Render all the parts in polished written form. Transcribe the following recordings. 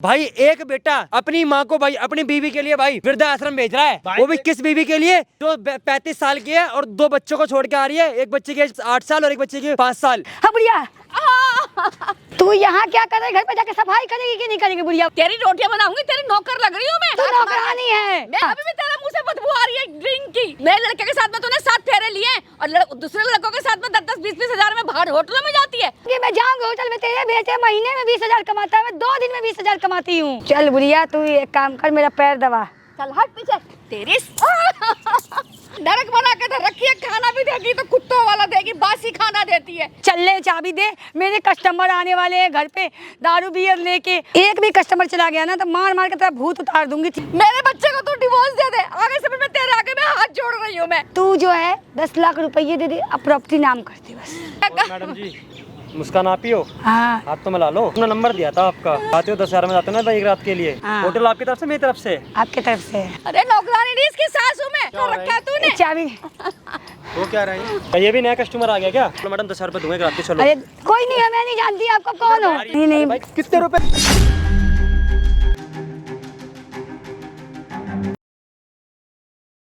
भाई एक बेटा अपनी माँ को भाई अपनी बीवी के लिए भाई वृद्धाश्रम भेज रहा है, वो भी किस बीवी के लिए जो 35 साल की है और 2 बच्चों को छोड़ के आ रही है, एक बच्चे के 8 साल और एक बच्चे के 5 साल। हाँ बुढ़िया, तू यहाँ क्या कर रही? घर पे जाके सफाई करेगी कि नहीं करेगी? बुढ़िया तेरी रोटियां बनाऊंगी, तेरी नौकर लग रही हूँ मैं। तू नौकरानी है। मैं अभी भी तेरे मुंह से बदबू आ रही है ड्रिंक की। मेरे लड़के के साथ में तूने 7 फेरे लिए और दूसरे लड़कों के साथ में 10-10, 20-20 हजार में बाहर होटलों में जाती है। कि मैं जाऊंगी होटल में, तेरे बेटे महीने में 20,000 कमाता है, मैं 2 दिन में 20,000 कमाती हूँ। चल बुढ़िया तू एक काम कर, मेरा पैर दबा। चल हट पीछे। तेरी नरक बना के तो रखी है, खाना भी देगी तो कुत्तों वाला देगी, बासी खाना देती है। चल ले चाबी दे, मेरे कस्टमर आने वाले हैं घर पे दारू बियर लेके। एक भी कस्टमर चला गया ना तो मार मार के तेरा भूत उतार दूंगी। मेरे बच्चे को तू डिवोर्स दे दे, आगे से भी मैं तेरे आगे में हाथ जोड़ रही हूँ। मैं तू जो है 10 लाख रुपये दे दे, अब प्रॉपर्टी नाम करती बस। मैडम जी मुस्कान आप ही हो? हाँ हाथ तो मिला लो। अपना नंबर दिया था आपका, आते हो 10,000 में जाते हो ना भाई एक रात के लिए। हाँ। होटल आपकी तरफ से मेरी तरफ से? आपके तरफ से। अरे नौकरानी नहीं, इसकी सास हूँ मैं। तो रखा है तूने चाबी। वो क्या रही? ये भी नया कस्टमर आ गया क्या? तो मैडम 10,000 रुपए दूंगा एक रात के। चलो। अरे कोई नहीं है, मैं नहीं जानती आपको कौन हो। नहीं नहीं, कितने रुपए?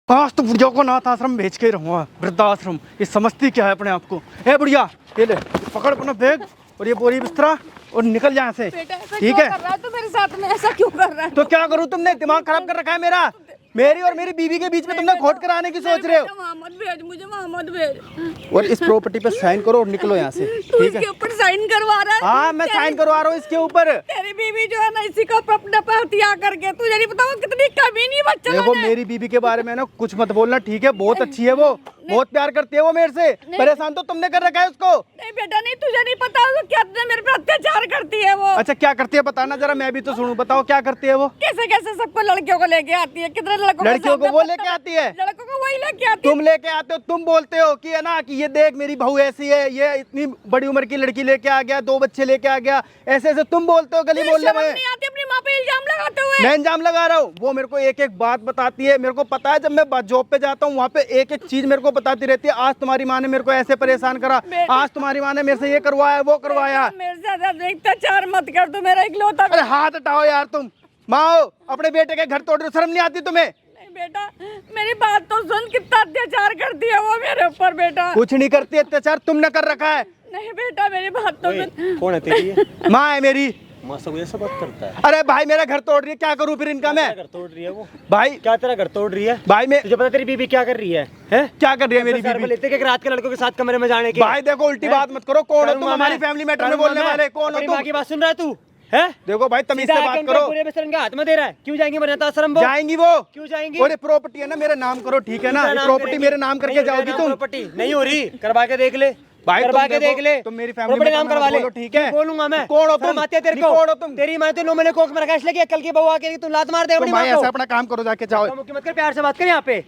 आज तो बुढ़िया को अनाथ आश्रम भेज के रहूंगा, वृद्धाश्रम। ये समझती क्या है अपने आप को? ए बुढ़िया, ये ले, पकड़ अपना बैग और ये बोरी बिस्तरा और निकल जा यहाँ से। ठीक है? कर रहा है तू मेरे साथ में, ऐसा क्यों कर रहा है? तो क्या करूँ? तुमने दिमाग खराब कर रखा है मेरा। मेरी और मेरी बीवी के बीच में तुमने खोट कराने की सोच रहे हो। वहाँ मत भेज मुझे, वहाँ मत भेज। और इस प्रॉपर्टी पे साइन करो और निकलो यहाँ से। तू ठीक है? इसके ऊपर साइन करवा रहा है? हाँ मैं साइन करवा रहा हूँ इसके ऊपर। तेरी बीवी जो है ना, इसी को अपना पे हत्या करके, तुझे नहीं पता वो कितनी कमीनी बच्चा देखो है। मेरी बीवी के बारे में ना कुछ मत बोलना, ठीक है? बहुत अच्छी है वो, बहुत प्यार करती है वो मेरे से। परेशान तो तुमने कर रखा है उसको। नहीं बेटा नहीं, तुझे नहीं पता वो क्या मेरे पे अत्याचार करती है वो। अच्छा क्या करती है बताना जरा, मैं भी तो सुनूं। बताओ क्या करती है वो? कैसे कैसे सबको लड़कियों को लेके आती है, कितने लड़कियों को वो लेके आती है? लड़कों को वही लेके आती है। तुम लेके आते हो, तुम बोलते हो कि है ना कि ये देख मेरी बहू ऐसी है, ये इतनी बड़ी उम्र की लड़की लेके आ गया, 2 बच्चे लेके आ गया, ऐसे ऐसे तुम बोलते हो गली मोहल्ले में। नहीं आती अपनी माँ पे इल्जाम लगाते हुए। मैं इल्जाम लगा रहा हूँ? वो मेरे को एक एक बात बताती है। मेरे को पता है जब मैं जॉब पे जाता हूँ वहाँ पे एक एक चीज मेरे को बताती रहती है। आज तुम्हारी माँ ने मेरे को ऐसे परेशान करा, आज तुम्हारी माँ ने मेरे से ये करवाया वो करवाया। मेरे साथ अत्याचार मत कर, तू मेरा इकलौता। अरे हाथ हटाओ यार तुम। माँ हो, अपने बेटे के घर तोड़ रहे हो, शर्म नहीं आती तुम्हें? नहीं बेटा मेरी बात तो सुन, कितना अत्याचार करती है वो मेरे ऊपर। बेटा कुछ नहीं करती, अत्याचार तुमने कर रखा है। नहीं बेटा मेरी बात तो सुन। कौन है तेरी? माँ है मेरी। माँ से ऐसा बात करता है? अरे भाई मेरा घर तोड़ रही है, क्या करूँ फिर इनका मैं? घर तोड़ रही है वो? भाई क्या तेरा घर तोड़ रही है? भाई मैं तुझे पता तेरी बीबी क्या कर रही है? हैं? क्या कर रही है मेरी 10,000 रुपए बीवी? लेते कि रात के लड़कों के साथ कमरे में जाने के? भाई देखो उल्टी बात मत करो। कौन हो तुम? करूंगा हमारी मैं। फैमिली मैटर में करूंगा बोलने मैं। वाले कौन हो अपनी माँ तुम? की बात सुन रहा है तू? है? देखो भाई तमीज से बात करो। पूरे बिस्तर का हाथ में दे रहा है, क्यों जाएंगी वरना आश्रम वो? जाएंगी वो? क्यों जाएंगी? और ये प्रॉपर्टी है ना मेरे नाम करो, ठीक है ना? ये प्रॉपर्टी मेरे नाम करके जाओगी तुम? प्रॉपर्टी नहीं हो रही, करवा के देख ले भाई करवा तुम के देखो, देख ले। तुम मेरी फैमिली प्रॉपर्टी में नाम करवा ले। बोलो, ठीक है? बोलूंगा मैं। कौन हो शर्म तुम? आती है तेरे नहीं, को? कौन हो तुम? तेरी माँ तो 9 महीने कोख में रखा है, इसलिए कल की बहू आके तू लात मार दे अपनी भाई माँ को। ऐसा अपना काम करो, जाके जाओ। मुक्की मत कर, प्यार से बात कर यहाँ पे,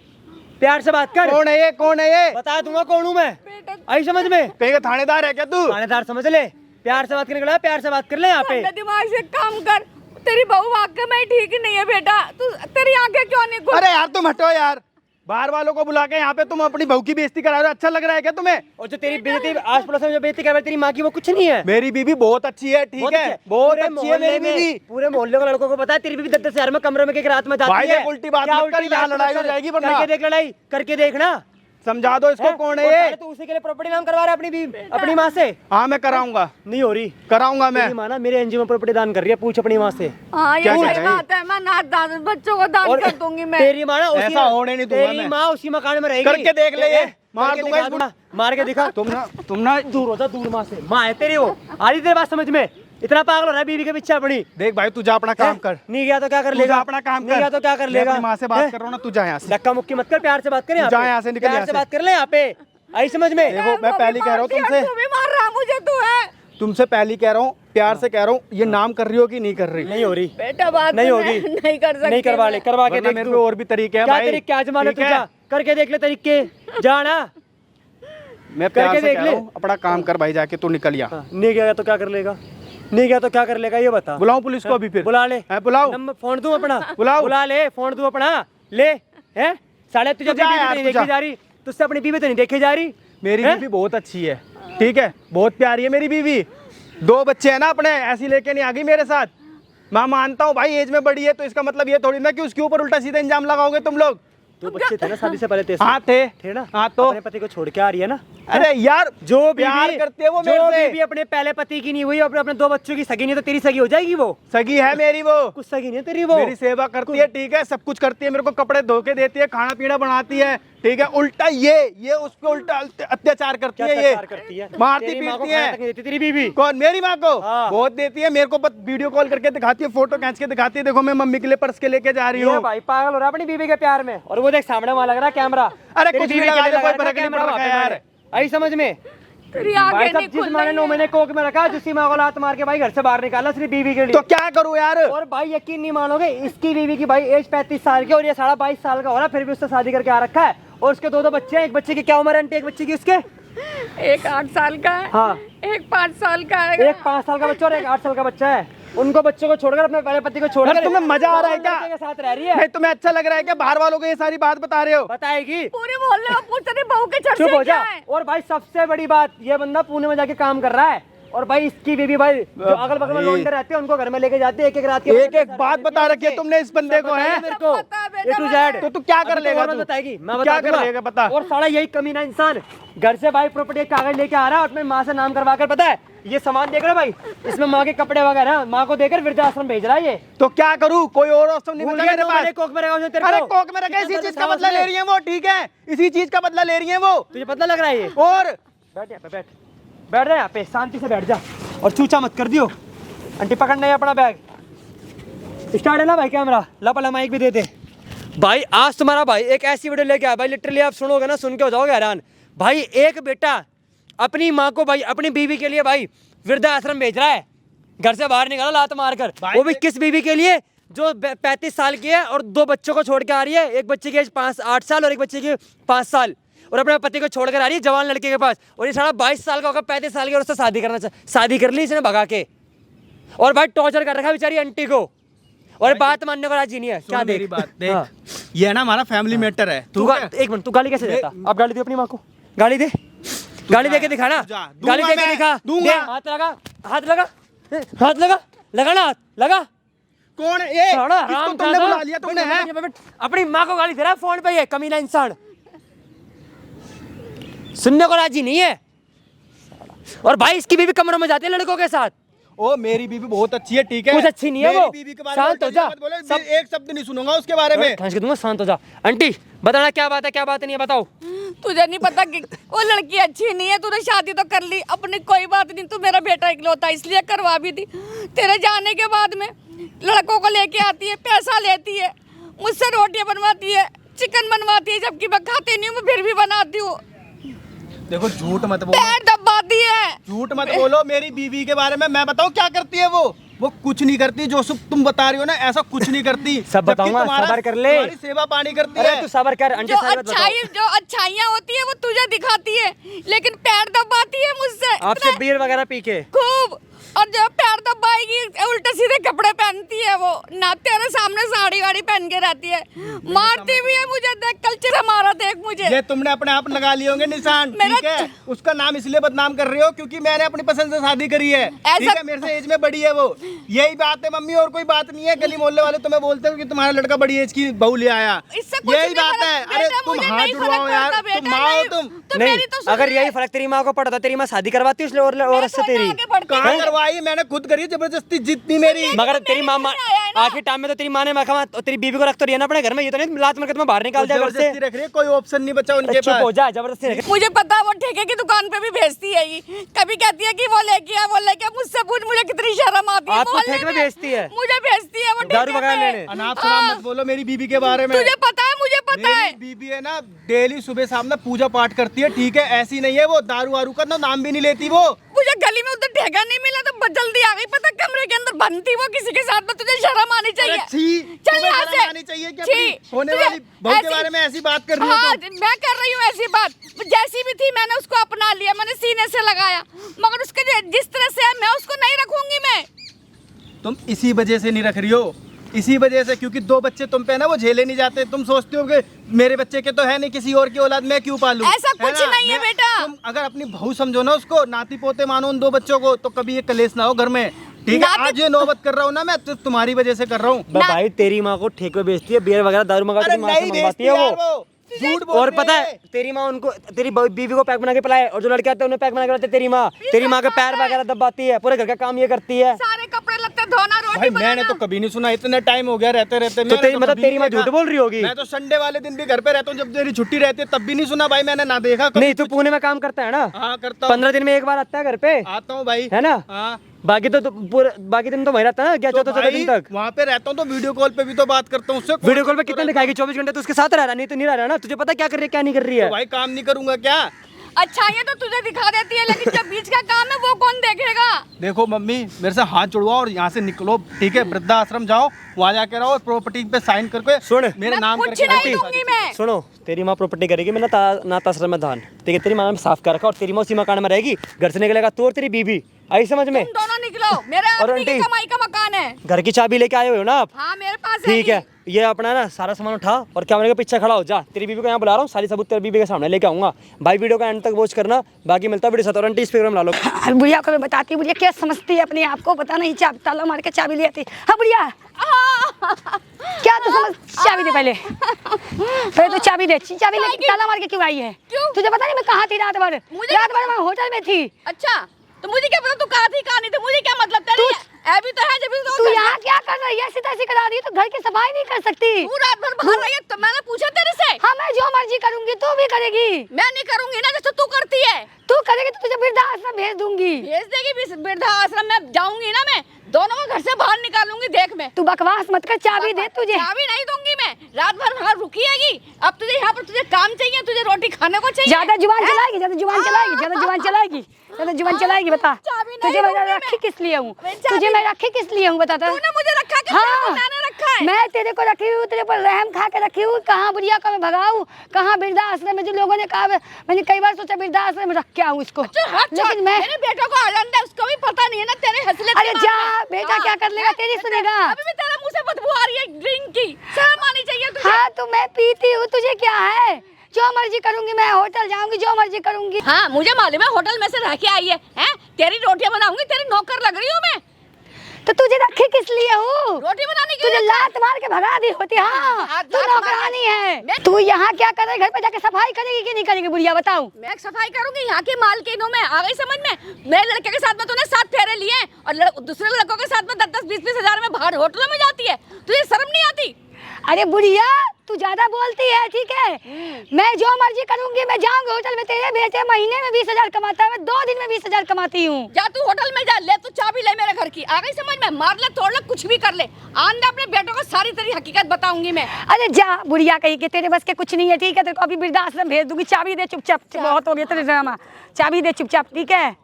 प्यार से बात कर। कौन है ये? कौन है ये? बता दूंगा कौन हूँ मैं। आई समझ में? कहीं का थानेदार है क्या तू? थानेदार समझ ले। प्यार से बात करने के लिए प्यार से बात कर ले यहाँ पे। अपने दिमाग से काम कर। तेरी बहू वाकई में ठीक नहीं है बेटा। तू तेरी आंखें क्यों नहीं खुल? अरे यार तुम हटो यार, बाहर वालों को बुला के यहाँ पे तुम अपनी बहू की बेइज्जती करा रहे हो। अच्छा लग रहा है क्या तुम्हें? और जो तेरी बेइज्जती आस पड़ोस में जो बेइज्जती कर रही है तेरी माँ की, वो कुछ नहीं है। मेरी बीवी बहुत अच्छी है, ठीक है? बहुत अच्छी है मेरी बीवी। पूरे मोहल्ले के लड़कों को पता है तेरी बीवी 10,000 में कमरे में एक रात में जाती भाई है। देख उल्टी बात क्या मत उल्टी कर, यहाँ बात लड़ाई हो कर? जाएगी वरना। करके देख लड़ाई, करके देखना। समझा दो इसको कौन है ये? तू उसी के लिए प्रॉपर्टी नाम करवा रहा है अपनी बीवी, अपनी माँ से? हाँ मैं कराऊंगा, नहीं हो रही। कराऊंगा मैं। मेरी माँ ना मेरे एनजीओ में प्रॉपर्टी दान कर रही है, पूछ अपनी माँ से। हाँ ये क्या सही कह रही? बात है, मैं नाथ दान बच्चों को दान कर दूंगी मैं। तेरी माँ ना ऐसा होने नहीं दूंगा तेरी मैं। माँ उसी मकान में रहेगी। करके देख ले ये, मार करके दूंगा दिखा इसको। दूंगा। मार के दिखा। तुम ना दूर हो जा, दूर माँ से। माँ है तेरी वो, आ रही तेरी बात समझ में? इतना पागल हो रहा है बीवी के पीछे अपनी। देख भाई तू जा अपना काम कर। नहीं गया तो क्या कर तू लेगा? जा अपना काम नहीं कर। गया तो क्या कर मैं लेगा? अपनी माँ से बात कर रहा हूँ ना, तू जा यहाँ से। धक्का मुक्की मत कर, प्यार से बात कर यहाँ जा पे। यहाँ से, निकल प्यार यहाँ से से। बात कर ले यहाँ पे। आई समझ में? देखो मैं पहले कह रहा हूँ तुमसे, तू भी मार रहा मुझे, तू है। तुमसे पहले कह रहा हूँ, प्यार से कह रहा हूँ, ये नाम कर रही हो कि नहीं कर रही? नहीं हो रही बेटा बात नहीं तो होगी। मैं नहीं कर सकती। नहीं करवा ले, करवा के वरना देख मेरे तू। को और भी तरीके हैं क्या भाई। तरीके आजमा ले ठीक तू, है? जा करके देख ले तरीके, जा ना। मैं प्यार करके से देख कह ले। रहा हूँ, अपना काम कर भाई, जाके तू निकल यहाँ। नहीं गया तो क्या कर लेगा? नहीं गया तो क्या कर लेगा ये बता। बुलाऊं पुलिस को अभी फिर? बुला ले। है बुलाओ? नंबर फोन दूं अपना? बुलाओ। बुला ले, फोन दूं अपना ले। हैं साले तुझे जा अपनी बीवी यार, तो नहीं तू जा। देखी जा रही, तुझसे अपनी बीवी तो नहीं देखी जा रही। मेरी हैं? बीवी बहुत अच्छी है, ठीक है? बहुत प्यारी है मेरी बीवी। 2 बच्चे हैं ना अपने, ऐसी लेके नहीं आ गई मेरे साथ। मैं मानता हूँ भाई एज में बड़ी है, तो इसका मतलब ये थोड़ी ना कि उसके ऊपर उल्टा सीधा इंजाम लगाओगे तुम लोग। दो बच्चे थे ना शादी से पहले तेरे? हाँ थे ना? हाँ तो अपने पति को छोड़ के आ रही है ना? अरे यार जो प्यार करती है वो जो मेरे से। बीवी अपने पहले पति की नहीं हुई, अपने दो बच्चों की सगी नहीं, तो तेरी सगी हो जाएगी वो? सगी है मेरी वो। कुछ सगी नहीं है तेरी वो। मेरी सेवा करती है, ठीक है, सब कुछ करती है, मेरे को कपड़े धो के देती है, खाना पीना बनाती है, ठीक है। उल्टा ये उस पे उल्टा अत्याचार करती है, ये करती है, मारती तेरी माँ को पीटती खाना तक नहीं है। देती तेरी बीवी। कौन? मेरी माँ को हाँ। बहुत देती है, मेरे को वीडियो कॉल करके दिखाती है, फोटो खींच के दिखाती है, देखो मैं मम्मी के लिए पर्स के लेके जा रही ये हूँ। भाई पागल हो रहा है अपनी बीवी के प्यार में। और वो देख सामने वहां लग रहा है कैमरा। अरे तेरी कुछ भी बीवी के लगा लिए दे, लगा कोई रखा फर्क नहीं कैमरा पड़ वहाँ रहा पे यार। मैंने। आई समझ में? तेरी भाई आंखें साहब नहीं जिस खुल माँ ने 9 रही महीने है। कोक में रखा, जिसकी माँ को लात मार के भाई घर से बाहर निकाला सिर्फ बीवी के लिए। तो क्या करूँ यार? और भाई यकीन नहीं मानोगे, इसकी बीवी की भाई एज 35 साल की और ये 22.5 साल का हो रहा है, फिर भी उससे शादी करके आ रखा है। और उसके दो बच्चे हैं। एक बच्चे की क्या उम्र है आंटी? एक बच्चे की उसके? एक 8 साल का है, हाँ। एक 5 साल का है। एक 5 साल का बच्चा और एक 8 साल का बच्चा है। उनको बच्चों को छोड़कर अपने पहले पति को अरे छोड़कर तुम्हें मजा आ रहा है क्या? लड़के के साथ रह रही है। नहीं तुम्हें अच्छा लग रहा है क्या? बाहर वालों को ये सारी बात बता रहे हो? बताएगी। पूरे मोहल्ले में पूछ रही बहू के चर्चे चुप हो क्या जा। है? और भाई सबसे बड़ी बात, ये बंदा पुणे में जाके काम कर रहा है। और भाई इसकी बीवी भाई जो अगल बगल में लौंडे रहते हैं उनको घर में लेके जाते हैं, एक एक रात के एक एक बात बता रखी है तुमने इस बंदे को, है मेरे को पता है बेटा, A to Z। तो तू क्या कर अभी लेगा? और तू बताएगी, मैं तू क्या बता कर दूंगा। लेगा बता। और साला यही कमीना इंसान घर से भाई प्रॉपर्टी कागज लेके आ रहा है और अपनी माँ से नाम करवा कर, पता है ये सामान देख रहा है भाई, इसमें माँ के कपड़े वगैरह माँ को देकर वृद्धाश्रम भेज रहा है ये। तो क्या करूँ? कोई और ऑप्शन नहीं भूल बचा गया मेरे 9 पास? महीने कोक में रखा उसने तेरे अरे को। कोक में रखे, इसी कितना चीज का दर्द बदला था ले रही है वो, ठीक है, इसी चीज का बदला ले रही है वो। तुझे पता लग रहा है ये? और बैठ यहाँ पे, बैठ जा यहाँ पे, शांति से बैठ जा और चूचा मत कर दियो। आंटी पकड़ना है अपना बैग। स्टार्ट है ना भाई कैमरा? ला माइक भी दे दे भाई। आज तुम्हारा भाई एक ऐसी वीडियो लेके आया भाई, लिटरली आप सुनोगे ना, सुन के हो जाओगे हैरान भाई। एक बेटा अपनी माँ को भाई अपनी बीवी के लिए भाई वृद्धाश्रम भेज रहा है, घर से बाहर निकाला लात मारकर। वो भी किस बीवी के लिए? जो 35 साल की है और दो बच्चों को छोड़ के आ रही है। एक बच्चे की एज 8 साल और एक बच्चे की 5 साल। और अपने पति को छोड़कर आ रही है जवान लड़के के पास। और ये सारा 22 साल का होगा, 35 साल की, और उससे शादी कर ली इसने भगा के। और भाई टॉर्चर कर रखा बेचारी आंटी को, और बात मानने को राजी नहीं है। क्या मेरी देख बात देख, हाँ। ये ना हमारा फैमिली मैटर है। तू एक मिनट, तू गाली कैसे देता? अब गाली दे अपनी माँ को, गाली दे, गाली दे के दिखा ना, गाली दे के दिखा। दूंगा। हाथ लगा, हाथ लगा, हाथ लगा, लगा ना, हाथ लगा। कौन है ये? साला किसको हराम तुमने जादा। बुला लिया तुमने, है? अपनी माँ को गाली दे रहा है फोन पे, ये कमीना इंसान सुनने को राजी नहीं है। और भाई इसकी बीवी कमरों में जाती है लड़कों के साथ। ओ मेरी बीवी बहुत अच्छी है, ठीक है, कुछ अच्छी नहीं है मेरी वो। बीवी के बारे शांत में हो जा। मत बोलो, सब- एक शब्द नहीं सुनूंगा उसके बारे में। खींच के दूंगा, शांत हो जा। आंटी बताना क्या बात है, क्या बात नहीं है, बताओ। तुझे नहीं पता कि वो लड़की अच्छी नहीं है? तूने शादी तो कर ली, अपनी कोई बात नहीं, तू मेरा बेटा इकलौता इसलिए करवा भी थी। तेरे जाने के बाद में लड़कों को लेके आती है, पैसा लेती है, मुझसे रोटियां बनवाती है, चिकन बनवाती है, जबकि मैं खाती नहीं हूँ, मैं फिर भी बनाती हूँ। देखो झूठ मत बोलो, पैर दबाती है। झूठ मत बोलो। मेरी बीवी के बारे में मैं बताऊं क्या करती है वो कुछ नहीं करती। जो सब तुम बता रही हो ना, ऐसा कुछ नहीं करती। सब जबकि बताऊंगा, तुम्हारा- सबर कर ले। तुम्हारी सेवा पानी करती अरे है। तू सबर कर आंटी, जो सारी बात बताओ। अच्छाइयाँ होती है वो तुझे दिखाती है, लेकिन पैर दबाती है मुझसे आपसे बीयर वगैरह पी के। खूब। और जब पैर दबाएगी उल्टे सीधे कपड़े पहनती है वो, ना तेरे सामने साड़ी वाड़ी पहन के रहती है, मारती भी है मुझे। देख कल्चर हमारा, देख मुझे। ये तुमने अपने आप लगा लिए होंगे निशान, ठीक है। उसका नाम इसलिए बदनाम कर रही हो क्योंकि मैंने अपनी पसंद से शादी करी है, ठीक है, मेरे से एज में बड़ी है वो। यही बात है मम्मी, और कोई बात नहीं है। गली मोहल्ले वाले तुम्हें बोलते हो कि तुम्हारा लड़का बड़ी एज की बहू ले आया, इससे कुछ यही नहीं बात फर्क- है। अरे बेटा, तुम मुझे हाथ नहीं जुड़वाओ फर्क यार, पड़ता, तुम बेटा, माँ हो नहीं। तुम। तो नहीं, मेरी तो सुन अगर ले। यही फर्क तेरी माँ को पड़ता, तेरी माँ शादी करवाती इसलिए और से तेरी। कहाँ करवाई? मैंने खुद करी, जबरदस्ती जितनी मेरी। मगर तेरी माँ समझ में आया है ना? आखिर टाइम में तो तेरी माँ ने मखा तेरी बीवी को रख तो रही है ना अपने घर में। ये तो नहीं लात मार के तुम्हें बाहर निकाल दिया घर से। जबरदस्ती रख रही है, कोई ऑप्शन नहीं बचा उनके चुप पास। हो जा, जबरदस्ती रख। मुझे पता है वो ठेके की दुकान पे भी भेजती है ये। कभी कहती है कि वो लेके आ, वो लेके आ। मुझसे पूछ, मुझे कितनी शर्म आती है। आपको मोहल्ले ठेके में भेजती है? मुझे भेजती है वो दारू ठेके वगैरह पे। लेने? अनाप शनाप मत बोलो मेरी बीवी के बारे में। तुझे पता है, मुझे पता है। मेरी बीबी है ना, डेली सुबह शाम ना पूजा पाठ करती है, ठीक है। ऐसी नहीं है वो दारू वारू का ना नाम भी नहीं लेती वो। मुझे गली में उधर ठेका नहीं मिला तो जल्दी आ गई, पता कमरे के अंदर बनती वो किसी के साथ में। तुझे शर्म आनी चाहिए। अरे छी, चल तुम्हें यहाँ शर्म से। आनी चाहिए कि छी, अपनी होने तुझे वाली बहू के ऐसी- बारे में ऐसी बात कर रही हो हाँ, तुम। मैं कर रही हूँ ऐसी बात। जैसी भी थी मैंने उसको अपना लिया, मैंने सीने से लगाया, मगर उसके जिस तरह से है मैं उसको नहीं रखूंगी। मैं तुम इसी वजह से नहीं रख रही हो, इसी वजह से, क्योंकि दो बच्चे तुम पे ना वो झेले नहीं जाते। तुम सोचते हो कि मेरे बच्चे के तो है नहीं, किसी और की औलाद मैं क्यों पालूं? ऐसा कुछ ना? नहीं है बेटा। तुम अगर अपनी बहू समझो ना, उसको नाती पोते मानो उन दो बच्चों को, तो कभी ये कलेश ना हो घर में। ठीक है, आज ये नौबत कर रहा हूँ ना मैं, तो तुम्हारी वजह से कर रहा हूँ। भाई तेरी माँ को ठेके पे बेचती है, बियर वगैरह दारू मंगाती है, माँ से मंगवाती है वो। झूठ बोल और रही पता है तेरी माँ उनको, तेरी बीवी को पैक बना के पिलाए, और जो लड़के आते हैं उन्हें पैक बना के पिलाते है तेरी माँ के पैर वगैरह दबाती है, पूरे घर का काम ये करती है। सारे कपड़े लगते धोना, रोटी भाई बनाना। मैंने तो कभी नहीं सुना, इतने टाइम हो गया रहते रहते। तो तेरी मतलब तेरी माँ झूठ बोल रही होगी। मैं तो संडे वाले दिन भी घर पे रहता हूँ, जब मेरी छुट्टी रहती है तब भी नहीं सुना भाई, मैंने ना देखा कभी। नहीं, तू पुणे में काम करता है ना? हाँ करता हूँ। 15 दिन में एक बार आता है घर पे? आता हूँ भाई। है ना? हाँ। बाकी तो पूरे बाकी दिन तो वही रहता है ना, क्या 14 दिन तक वहाँ पे रहता हूँ तो वीडियो कॉल पे भी तो बात करता हूँ उससे। वीडियो कॉल पे कितने दिखाएगी? 24 घंटे तो उसके साथ रह रहा, नहीं तो नहीं रह रहा ना। तुझे पता क्या कर रही है क्या नहीं कर रही है? तो भाई काम नहीं करूंगा क्या? अच्छा ये तो तुझे दिखा देती है, लेकिन जब बीच का काम है वो कौन देखेगा? देखो मम्मी, मेरे से हाथ जुड़वाओ और यहाँ से निकलो, ठीक है? वृद्धाश्रम जाओ, वहाँ जाके रहो, प्रॉपर्टी पे साइन करके सुन, मेरे नाम कुछ नहीं दूंगी मैं। सुनो, तेरी माँ प्रॉपर्टी करेगी, मैं नाथ आश्रम में दान, ठीक है? तेरी माँ ने साफ कर रखा, और तेरी माँ उसी मकान में रहेगी, घर से निकलेगा तू और तेरी बीबी। आई समझ में? तुम दोनों निकलो, मेरे और अपनी की आंटी, कमाई का मकान है। घर की चाबी लेके आए हो ना आप? हाँ मेरे पास ठीक है, ये अपना ना सारा सामान उठा और कैमरे के पीछे खड़ा हो जा। तेरी बीबी को यहाँ बुला रहा हूँ, सारी सबूत तेरी बीबी के सामने लेके आऊंगा। भाई वीडियो का एंड तक वॉच करना, बाकी मिलता है वीडियो साथ। और आंटी स्पीकर में ला लो। बुढ़िया को मैं बताती हूँ, बुढ़िया क्या समझती है अपने आप को, पता नहीं चाबी ताला मार के चाबी ले आती। हाँ बुढ़िया क्या तू समझ, चाबी दे पहले, पहले तो चाबी दे। चाबी लेके ताला मार के क्यों आई है? क्यों? तुझे पता नहीं मैं कहाँ थी रात भर? रात भर मैं होटल में थी। अच्छा तो मुझे क्या पता तू कहाँ थी कहाँ नहीं थी, मुझे क्या मतलब? तेरी अभी तो है जब तू यहाँ क्या कर रही है? सीधा सी करा रही है, तो घर की सफाई नहीं कर सकती। तू रात भर बाहर रही है, तो मैंने पूछा तेरे से। हाँ मैं जो मर्जी करूंगी, तू भी करेगी। मैं नहीं करूंगी ना जैसे तू करती है। तू करेगी तो तुझे वृद्धाश्रम भेज दूंगी। भेज देगी वृद्धाश्रम में जाऊंगी ना मैं, दोनों को घर से बाहर निकालूंगी। देख मैं, तू बकवास मत कर, चाबी दे तुझे। चाबी नहीं दूंगी मैं, रात भर बाहर रुकीगी। अब तुझे यहाँ पर तुझे काम चाहिए, तुझे रोटी खाने को चाहिए। ज्यादा जुबान चलाएगी, ज्यादा जुबान चलाएगी, ज्यादा जुबान चलाएगी, ज्यादा जुबान चलाएगी। बता चाबी नहीं तुझे मैं दूंगी रखी किस लिए हूँ? मैं चाबी- तुझे मैं रखी किस लिए हूँ बता? तूने मुझे रखा कि हाँ मैंने रखा है? मैं तेरे को रखी हूँ, तेरे पर रहम खा के रखी हूँ। कहाँ बुढ़िया को मैं भगाऊँ, कहाँ वृद्धाश्रम में? जो लोगों ने कहा, मैंने कई बार सोचा वृद्धाश्रम में रख के आऊँ इसको, लेकिन मैं मेरे बेटे को आ जाता है, उसको भी पता नहीं है ना तेरे हंसले। अरे जा बेटा, क्या कर लेगा? तेरी सुनेगा। अभी भी तेरे मुंह से बदबू आ रही है ड्रिंक की, शर्म आनी चाहिए तुझे। हाँ तो मैं पीती हूँ, तुझे क्या है? जो मर्जी करूंगी मैं, होटल जाऊंगी, जो मर्जी करूंगी। हाँ मुझे मालूम है, होटल में से रह के आई है, हैं? तेरी रोटियां बनाऊंगी, तेरी नौकर लग रही हूँ मैं। तो तुझे रखी किस लिए हूँ? रोटी बनाने के तुझे लिए। लात मार के भगा दी होती। हाँ तू नौकरानी है। तू यहाँ क्या कर रही? घर पे जाके सफाई करेगी कि नहीं करेगी बुढ़िया बताऊँ? मैं सफाई करूंगी यहाँ के मालकिनों में, आ गई समझ में? मेरे लड़के के साथ में तूने 7 फेरे लिए और दूसरे लड़कों के साथ में 10-10, 20-20 हजार में बाहर होटलों में जाती है, तुझे शर्म नहीं आती? अरे बुढ़िया तू ज्यादा बोलती है, ठीक है? मैं जो मर्जी करूंगी, मैं जाऊंगी होटल में। तेरे बेटे महीने में 20,000 कमाता है, मैं 2 दिन में 20,000 कमाती हूँ। जा तू होटल में जा, ले तू चाबी ले मेरे घर की, आ गई समझ में? मार ले, तोड़ ले, कुछ भी कर ले, आंदा अपने बेटों को सारी तेरी हकीकत बताऊंगी मैं। अरे जा बुढ़िया कही कि तेरे बस के कुछ नहीं है, ठीक है? तेरे को अभी वृद्धाश्रम भेज दूंगी। चाबी दे चुपचाप, बहुत हो गया तेरे ड्रामा। चाबी दे चुपचाप, ठीक है?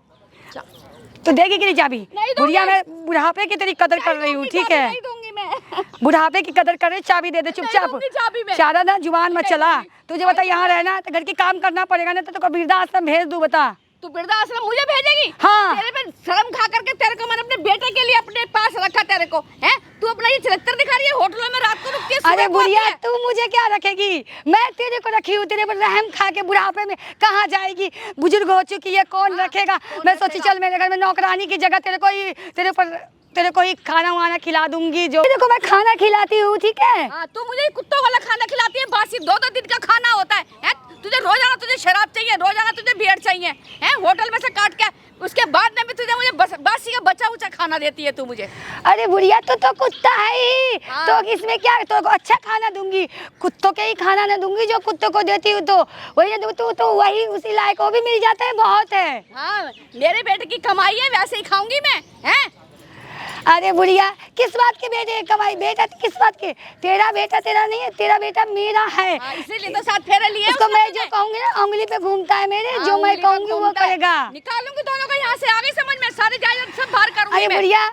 तो देगी कि नहीं चाबी? बुढ़िया मैं बुढ़ापे की तेरी कदर कर रही हूँ, ठीक है? नहीं दूंगी मैं। बुढ़ापे की कदर करे, चाबी दे दे चुपचाप। दूंगी चाबी मैं। ज्यादा ना जुबान मत चला। तुझे बता यहाँ रहना तो घर की काम करना पड़ेगा, ना तो तेरे को वृद्धाश्रम भेज दूँ। बता तू वृद्धाश्रम मुझे भेजेगी? हाँ। तेरे पे शर्म खा करके तेरे को मैंने अपने बेटे के लिए अपने पास रखा तेरे को, हैं? तू अपना ये चरित्र दिखा रही है, होटलों में रात को रुकती है, अरे सुबह को बुढ़िया आती है। तू मुझे क्या रखेगी? मैं तेरे को रखी हूँ, तेरे पर रहम खा के बुढ़ापे में कहाँ जाएगी? बुजुर्ग हो चुकी है, कौन रखेगा? मैं सोची चल मेरे घर में नौकरानी की जगह तेरे को ही खाना वाना खिला दूंगी। जो तेरे को मैं खाना खिलाती हूँ, ठीक है? हाँ तू मुझे कुत्तों वाला खाना खिलाती है, बासी 2-2 दिन का खाना होता है, हैं? तुझे रोजाना तुझे शराब चाहिए, रोजाना तुझे बियर चाहिए, हैं? होटल में से काट के उसके बाद में भी तुझे मुझे बासी का बचा उचा खाना देती है तू मुझे। अरे बुढ़िया तू तो कुत्ता है ही, हाँ। तो इसमें क्या? तो अच्छा खाना दूंगी, कुत्तों के ही खाना ना दूंगी जो कुत्तों को देती हूँ, तो वही ना दूँ। तो वही उसी लायक वो भी मिल जाता है, बहुत है। हाँ मेरे बेटे की कमाई है, वैसे ही खाऊंगी मैं, हैं? अरे बुढ़िया किस बात के बेटे कमाई? बेटा किस बात के? तेरा बेटा तेरा नहीं है, तेरा बेटा मेरा है। हाँ, इसीलिए तो 7 फेरे लिए उसको उसने मैं तुझे। जो कहूंगी ना, उंगली पे घूमता है मेरे, हाँ, जो मैं उंगली पे कहूंगी वो घूमता है। करेगा। निकालूंगी दोनों को यहाँ से, आ गई समझ में? सारी जायदाद सब बाहर करूंगी अरे मैं। बुढ़िया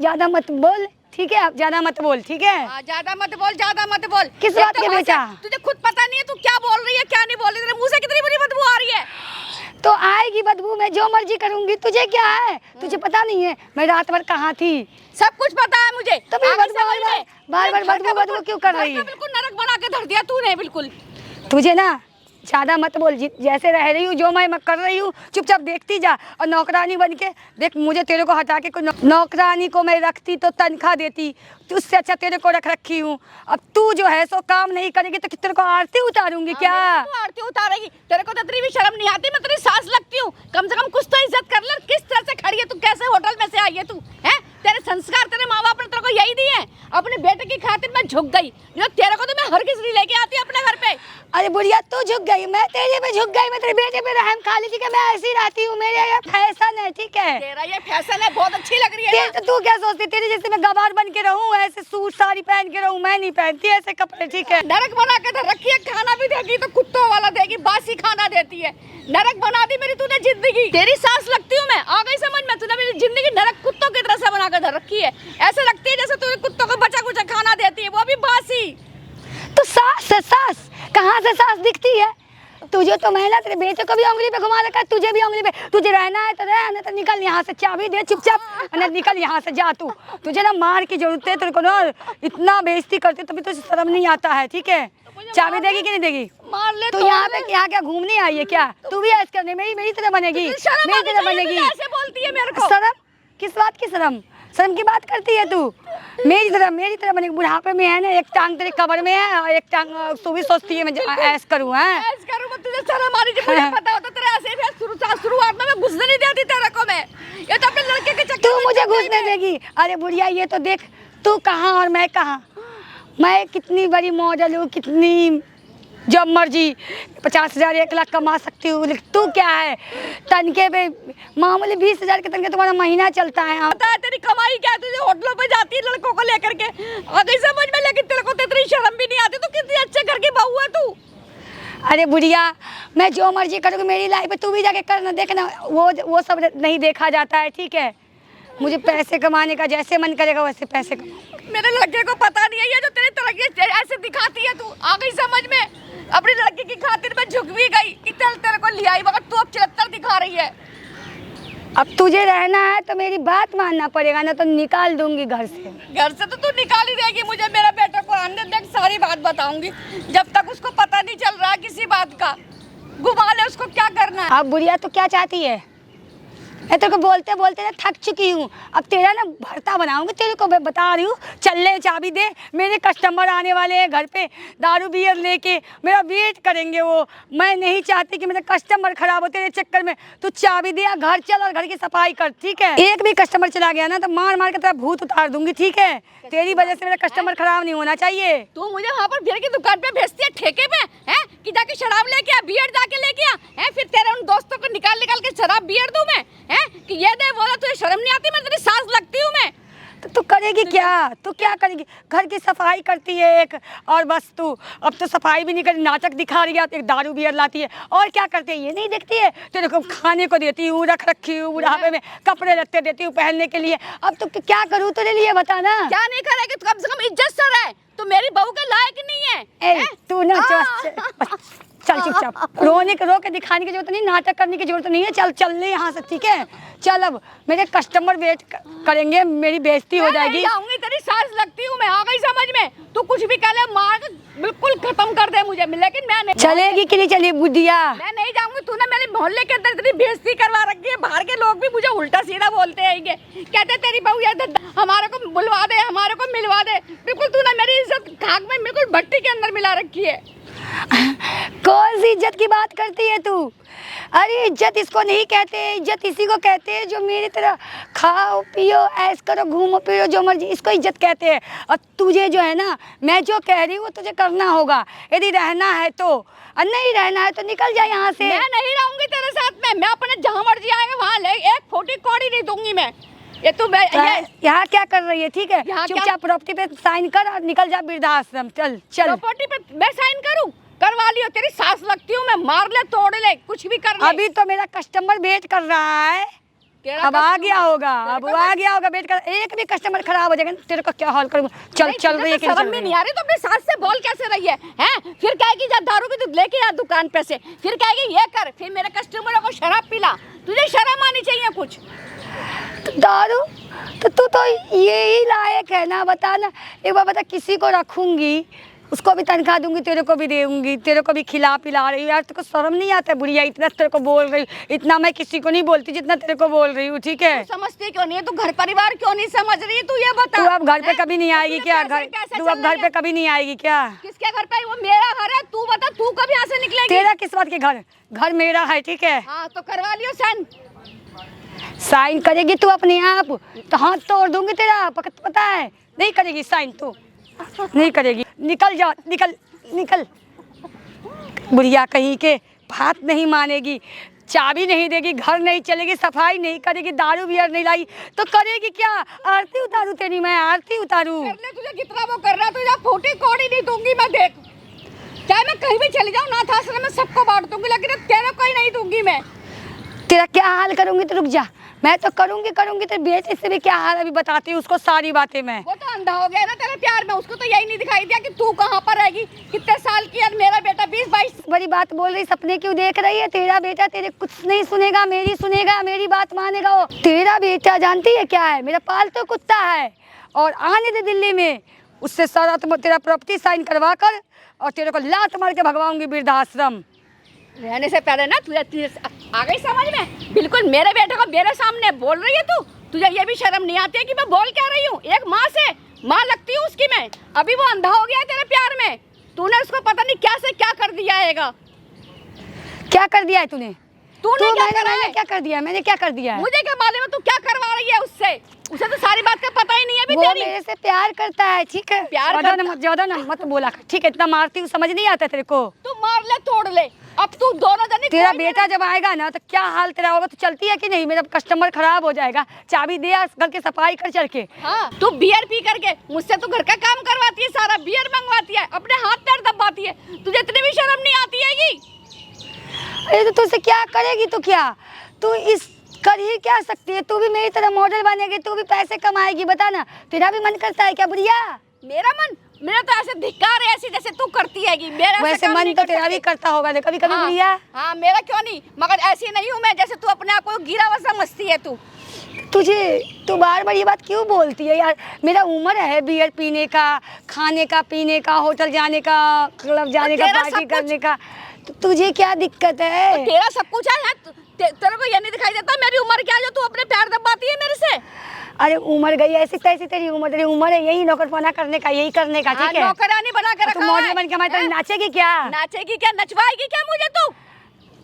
ज्यादा मत बोल, ठीक है? आप ज्यादा मत बोल, ठीक है? हाँ, ज्यादा मत बोल, ज्यादा मत बोल। किस एक बात तो के वहाँ से बेटा? तुझे खुद पता नहीं है तू क्या बोल रही है क्या नहीं बोल रही है, तेरे मुंह से कितनी बुरी बदबू आ रही है। तो आएगी बदबू, मैं जो मर्जी करूंगी, तुझे क्या है? तुझे पता नहीं है मैं रात भर कहाँ थी? सब कुछ पता है मुझे। तो फिर आगे बदबू समझ में। बार बार घर का बदबू क्यों कर रही है? बिल्कुल नरक बना के धर दिया तूने बिल्कुल। तुझे ना ज़्यादा मत बोल, जैसे रह रही हूँ जो मैं कर रही हूँ चुपचाप देखती जा। और नौकरानी बन के देख, मुझे तेरे को हटा के नौकरानी को मैं रखती तो तनख्वाह देती, तो उससे अच्छा तेरे को रखी हूँ। अब तू जो है सो काम नहीं करेगी तो तेरे को आरती उतारूंगी क्या? आरती उतारेगी? तेरे को तो इतनी भी शर्म नहीं आती? मैं तेरी सास लगती हूँ, कम से कम कुछ तो इज्जत कर ले। किस तरह से खड़ी है तू, कैसे होटल में से आई है तू? है तेरे संस्कार तेरे माँ बाप ने तेरे को यही दिए? अपने बेटे की खातिर मैं झुक गई, तेरे को तो मैं हर किसी लेके आती अपने घर पे। अरे बुढ़िया तू झुक गई, मैं तेरे पे झुक गई, मैं तेरे बेटे पे रहम खा ली थी कि मैं ऐसी रहती हूँ, मेरे ये फैशन है, ठीक है? तेरा ये फैशन है, बहुत अच्छी लग रही है। तो तू क्या सोचती तेरी जैसे मैं गवार बन के रहूँ, ऐसे सूट साड़ी पहन के रहूँ? मैं नहीं पहनती ऐसे कपड़े, ठीक है? नरक बना के धर रखी है, खाना भी देगी तो कुत्तों वाला देगी, बासी खाना देती है। नरक बना दी मेरी तूने जिंदगी। तेरी सास लगती हूँ मैं, आ गई समझ में? तूने मेरी जिंदगी नरक कुत्तों की तरह से बना के धर रखी है। ऐसे लगती है जैसे तू कुत्तों को बचा कुचा खाना देती है, वो भी बासी। तो सास है, सास कहाँ से सास दिखती है? तुझे तो महिला, तेरे बेटे को भी उंगली पे घुमा रखा है, तुझे भी उंगली पे। तुझे रहना है तो रह, नहीं तो निकल यहाँ से, चाबी दे चुपचाप, नहीं निकल यहाँ से, जा तू। तुझे ना मार की जरूरत है, तेरे को ना इतना बेइज्जती करती तभी तो शर्म नहीं आता है, ठीक है? चाबी देगी कि नहीं देगी? मार ले तो यहाँ पे क्या घूमने आई है क्या? तू भी ऐसे करने मेरी तरह बनेगी, मेरी तरह बनेगी। ऐसे बोलती है मेरे को। शर्म? किस बात की शर्म? शर्म की बात करती है तू? मेरी तरह बनेगी। बुढ़ापे में है ना, एक टांग तेरे कबर में है और एक टांग तू भी सोचती है मैं ऐस करूँ? ऐस करूँ मैं? तुझे शर्म आ रही? मुझे पता होता तेरे ऐसे ही शुरुआत में मैं घुसने नहीं देती तेरे को मैं। ये तो अपने लड़के के चक्कर तू मुझे घुसने देगी? अरे बुढ़िया ये तो देख, तू कहाँ और मैं कहाँ। मैं कितनी बड़ी मॉडल हूँ, कितनी जब मर्जी 50,000 1 लाख कमा सकती हूँ, लेकिन तू क्या है? तनखे पे मामूली 20,000 के तनखे तुम्हारा महीना चलता है। पता है तेरी कमाई क्या है? तुझे होटलों पे जाती है लड़कों को लेकर के, अगर समझ में, लेकिन तेरे को तो इतनी शर्म भी नहीं आती। तू कितनी अच्छे घर की बहू है तू। अरे बुढ़िया, मैं जो मर्जी करूँगी मेरी लाइफ में, तू भी जाके करना, देखना वो सब नहीं देखा जाता है, ठीक है? मुझे पैसे कमाने का जैसे मन करेगा वैसे पैसे कमाऊंगी। मेरे लड़के को पता नहीं है ये जो तेरी तरक्की ऐसे दिखाती है तू। आ गई समझ में? अपनी लड़की की खातिर मैं झुक भी गई, इतना तेरे को ले आई, मगर तू अब 74 दिखा रही है। अब तुझे रहना है तो मेरी बात मानना पड़ेगा, ना तो निकाल दूंगी घर से। घर से तो तू निकाल ही देगी मुझे। मेरा बेटा को आने देख, सारी बात बताऊंगी, जब तक उसको पता नहीं चल रहा किसी बात का। घुमा ले उसको, क्या करना है। अब बुढ़िया तो क्या चाहती है? मैं तेरे को बोलते बोलते ना थक चुकी हूँ। अब तेरा ना भरता बनाऊंगी, तेरे को मैं बता रही हूँ। चल ले, चाबी दे, मेरे कस्टमर आने वाले हैं घर पे, दारू बियर लेके मेरा वेट करेंगे वो। मैं नहीं चाहती कि मेरे कस्टमर खराब हो तेरे चक्कर में। तू चाबी दे, घर चल और घर की सफाई कर, ठीक है? एक भी कस्टमर चला गया ना तो मार मार के तेरा भूत उतार दूंगी, ठीक है? तेरी वजह से मेरा कस्टमर खराब नहीं होना चाहिए। तू मुझे वहाँ पर बियर की दुकान पे भेजती है ठेके पे, हैं? कि जाके शराब लेके आ, बियर जाके लेके आ, हैं? फिर तेरे उन दोस्तों को निकाल के शराब बियर दूं मैं, हैं? कि ये दे बोला, तुझे शर्म नहीं आती? मैं तेरी सास लगती हूँ मैं। तो तू करेगी क्या? तू क्या करेगी? घर की सफाई करती है एक, और बस तू अब तो सफाई भी नहीं कर, नाटक दिखा रही है, एक दारू बियर लाती है। और क्या करती है ये नहीं देखती है? तेरे को खाने को देती हूँ, रखी हूँ, बुढ़ापे में कपड़े लत्ते देती हूँ पहनने के लिए। अब तो क्या करूँ तेरे लिए, बता ना। क्या नहीं करेगी? तो कम से कम इज्जत से रहे। तू मेरी बहू के लायक नहीं है। तू ना चल चुपचाप, रो के दिखाने की जरूरत नहीं, नाटक करने की जरूरत नहीं है। चल चल ले यहाँ से, ठीक है? चल, अब मेरे कस्टमर वेट करेंगे, मेरी बेइज्जती हो जाएगी। जाऊंगी, तेरी सास लगती हूँ मैं। आ गई समझ में? तू कुछ भी कह ले, मार बिल्कुल खत्म कर दे मुझे, लेकिन मैं नहीं। चलेगी कि नहीं चली बुढ़िया? मैं नहीं जाऊंगी। तूने मेरे मोहल्ले के अंदर इतनी बेइज्जती करवा रखी है, बाहर के लोग भी मुझे उल्टा सीधा बोलते हैं, कहते तेरी बहू यार, हमारे को बुलवा दे, हमारे को मिलवा दे। बिल्कुल तूने मेरी इज्जत खाक में बिल्कुल भट्टी के अंदर मिला रखी है। कौन सी इज्जत की बात करती है तू? अरे इज्जत इसको नहीं कहते, इज्जत इसी को कहते हैं जो मेरी तरह खाओ पियो ऐश करो, घूमो फिरो जो मर्जी, इसको इज्जत कहते हैं। और तुझे जो है ना, मैं जो कह रही हूँ तुझे करना होगा, यदि रहना है तो, और नहीं रहना है तो निकल जा यहाँ से। मैं नहीं रहूंगी तेरे साथ में। मैं अपने जहाँ मर्जी आएगा वहाँ ले, एक फोटी कौड़ी नहीं दूंगी मैं। ये तू यहाँ क्या कर रही है, ठीक है? चुपचाप प्रॉपर्टी पे साइन कर और निकल जा वृद्धाश्रम। चल चल। प्रॉपर्टी पे मैं साइन करूँ? करवा लियो, तेरी सास लगती हूँ मैं। मार ले, तोड़ ले, कुछ भी कर ले। अभी तो मेरा कस्टमर वेट कर रहा है, अब आ गया होगा, अब आ गया होगा, वेट कर। एक भी कस्टमर खराब हो जाएगा तेरे को क्या हाल करूँगा। चल चल रही है, शर्म भी नहीं आ रही तो अपनी सास से बोल कैसे रही है, हैं? फिर कहेगी जा दारू की दूध लेके आ दुकान पे से, फिर कहेगी ये कर, फिर मेरे कस्टमरों को शराब पिला। तुझे शर्म आनी चाहिए कुछ। दारू तो तू तो यही लायक है ना, बता ना। एक बार बता, किसी को रखूंगी उसको भी तनख्वाह दूंगी, तेरे को भी दूंगी, तेरे को भी खिला पिला रही हूँ। यार तेरे को शर्म नहीं आता बुढ़िया? इतना तेरे को बोल रही हूँ, इतना मैं किसी को नहीं बोलती जितना तेरे को बोल रही हूँ, ठीक है? तू समझती क्यों नहीं है? तू घर परिवार क्यों नहीं समझ रही है? तू ये बता। तू अब घर पे कभी नहीं आएगी क्या? घर तू अब घर पे कभी नहीं आएगी क्या? किसके घर पे? वो मेरा घर है। तू बता, तू कब यहाँ से निकलेगी? तेरा किस बात के घर? घर मेरा है, ठीक है? हाँ तो करवा लियो साइन। साइन करेगी तू अपने आप तो हाथ तोड़ दूंगी तेरा, पता है? नहीं करेगी साइन तू, नहीं करेगी। निकल जा, निकल निकल। बुढ़िया कहीं के, बात नहीं मानेगी, चाबी नहीं देगी, घर नहीं चलेगी, सफाई नहीं करेगी, दारू बियर नहीं लाई तो करेगी क्या? आरती उतारू तेरी मैं, आरती उतारू। कर ले, तुझे कितना वो कर रहा है, तुझे फूटी कौड़ी नहीं दूंगी मैं। देख, चाहे मैं कहीं भी चली जाऊँ, नाथ आश्रम में सबको बांट दूंगी, लेकिन तेरे को ही नहीं दूंगी मैं। तेरा क्या हाल करूंगी तो रुक जा, मैं तो करूंगी तेरे बेटे से भी क्या हाल अभी बताती हूँ उसको सारी बातें मैं। वो तो अंधा हो गया ना तेरे प्यार में, उसको तो यही नहीं दिखाई दिया कि तू कहाँ पर रहेगी, कितने साल की है मेरा बेटा, 20-22। बड़ी बात बोल रही, सपने क्यों देख रही है? तेरा बेटा तेरे कुछ नहीं सुनेगा, मेरी सुनेगा, मेरी बात मानेगा वो। तेरा बेटा जानती है क्या है? मेरा पालतू कुत्ता है, और आने दे दिल्ली में, उससे सारा तेरा प्रॉपर्टी साइन करवा कर और तेरे को लात मार के भगवाऊंगी वृद्धाश्रम। रहने से पहले ना तुझे आ गई समझ में? बिल्कुल मेरे बेटे को मेरे सामने बोल रही है तू। तुझे ये भी शर्म नहीं आती है कि मैं बोल क्या रही हूँ? एक माँ से माँ लगती हूँ उसकी मैं। अभी वो अंधा हो गया है तेरे प्यार में, तूने उसको पता नहीं क्या से क्या कर दिया है। क्या कर दिया है तूने? तूने क्या करा है? मैंने क्या कर दिया? मैंने क्या कर दिया है? मुझे क्या मालूम है तू क्या करवा रही है उससे? उसे तो सारी बात का पता ही नहीं है अभी वो तेरी। मेरे से प्यार करता है, ठीक है? प्यार ज्यादा ना मत बोला कर, ठीक है? इतना मारती हूँ, समझ नहीं आता तेरे को? तू मार ले, तोड़ ले, अब तू दोनों जने। तेरा बेटा जब आएगा ना तो क्या हाल तेरा होगा? तो चलती है कि नहीं? मेरा कस्टमर खराब हो जाएगा। चाबी दे, घर के सफाई कर चल के। हाँ, तू बियर पी करके मुझसे तू घर का काम करवाती है, सारा बियर मंगवाती है, अपने हाथ पैर दबाती है, तुझे इतनी भी शर्म नहीं आती है? अरे तो तुझसे क्या करेगी? तो क्या तू इस कर ही क्या सकती है? तू भी मेरी तरह मॉडल बनेगी, तू भी पैसे कमाएगी, बता ना। तेरा भी मन करता है क्या बुढ़िया? मेरा मन? मेरा तो ऐसे धिक्कार है ऐसी जैसे तू करती हैगी। मेरा वैसे मन तो तेरा भी करता होगा कभी कभी बुढ़िया। हाँ, मेरा क्यों नहीं, मगर ऐसी नहीं हूँ मैं जैसे तू अपने आप को गिरा हुआ समझती है। तू बार बार ये बात क्यों बोलती है यार? मेरा उम्र है बियर पीने का, खाने का, पीने का, होटल जाने का, क्लब जाने का, पार्टी करने का। तो तुझे क्या दिक्कत है? तो तेरा सब कुछ है। तेरे को ये नहीं दिखाई देता मेरी उम्र क्या है जो तू अपने पैर दबाती है मेरे से? अरे उम्र गई ऐसी तैसी, तेरी उम्र है यही नौकरपना करने का, यही करने का, ठीक है? नौकरानी बना के रखा है। मॉडल बन के हमारे नाचेगी क्या? नाचेगी क्या, नचवाएगी क्या मुझे तू?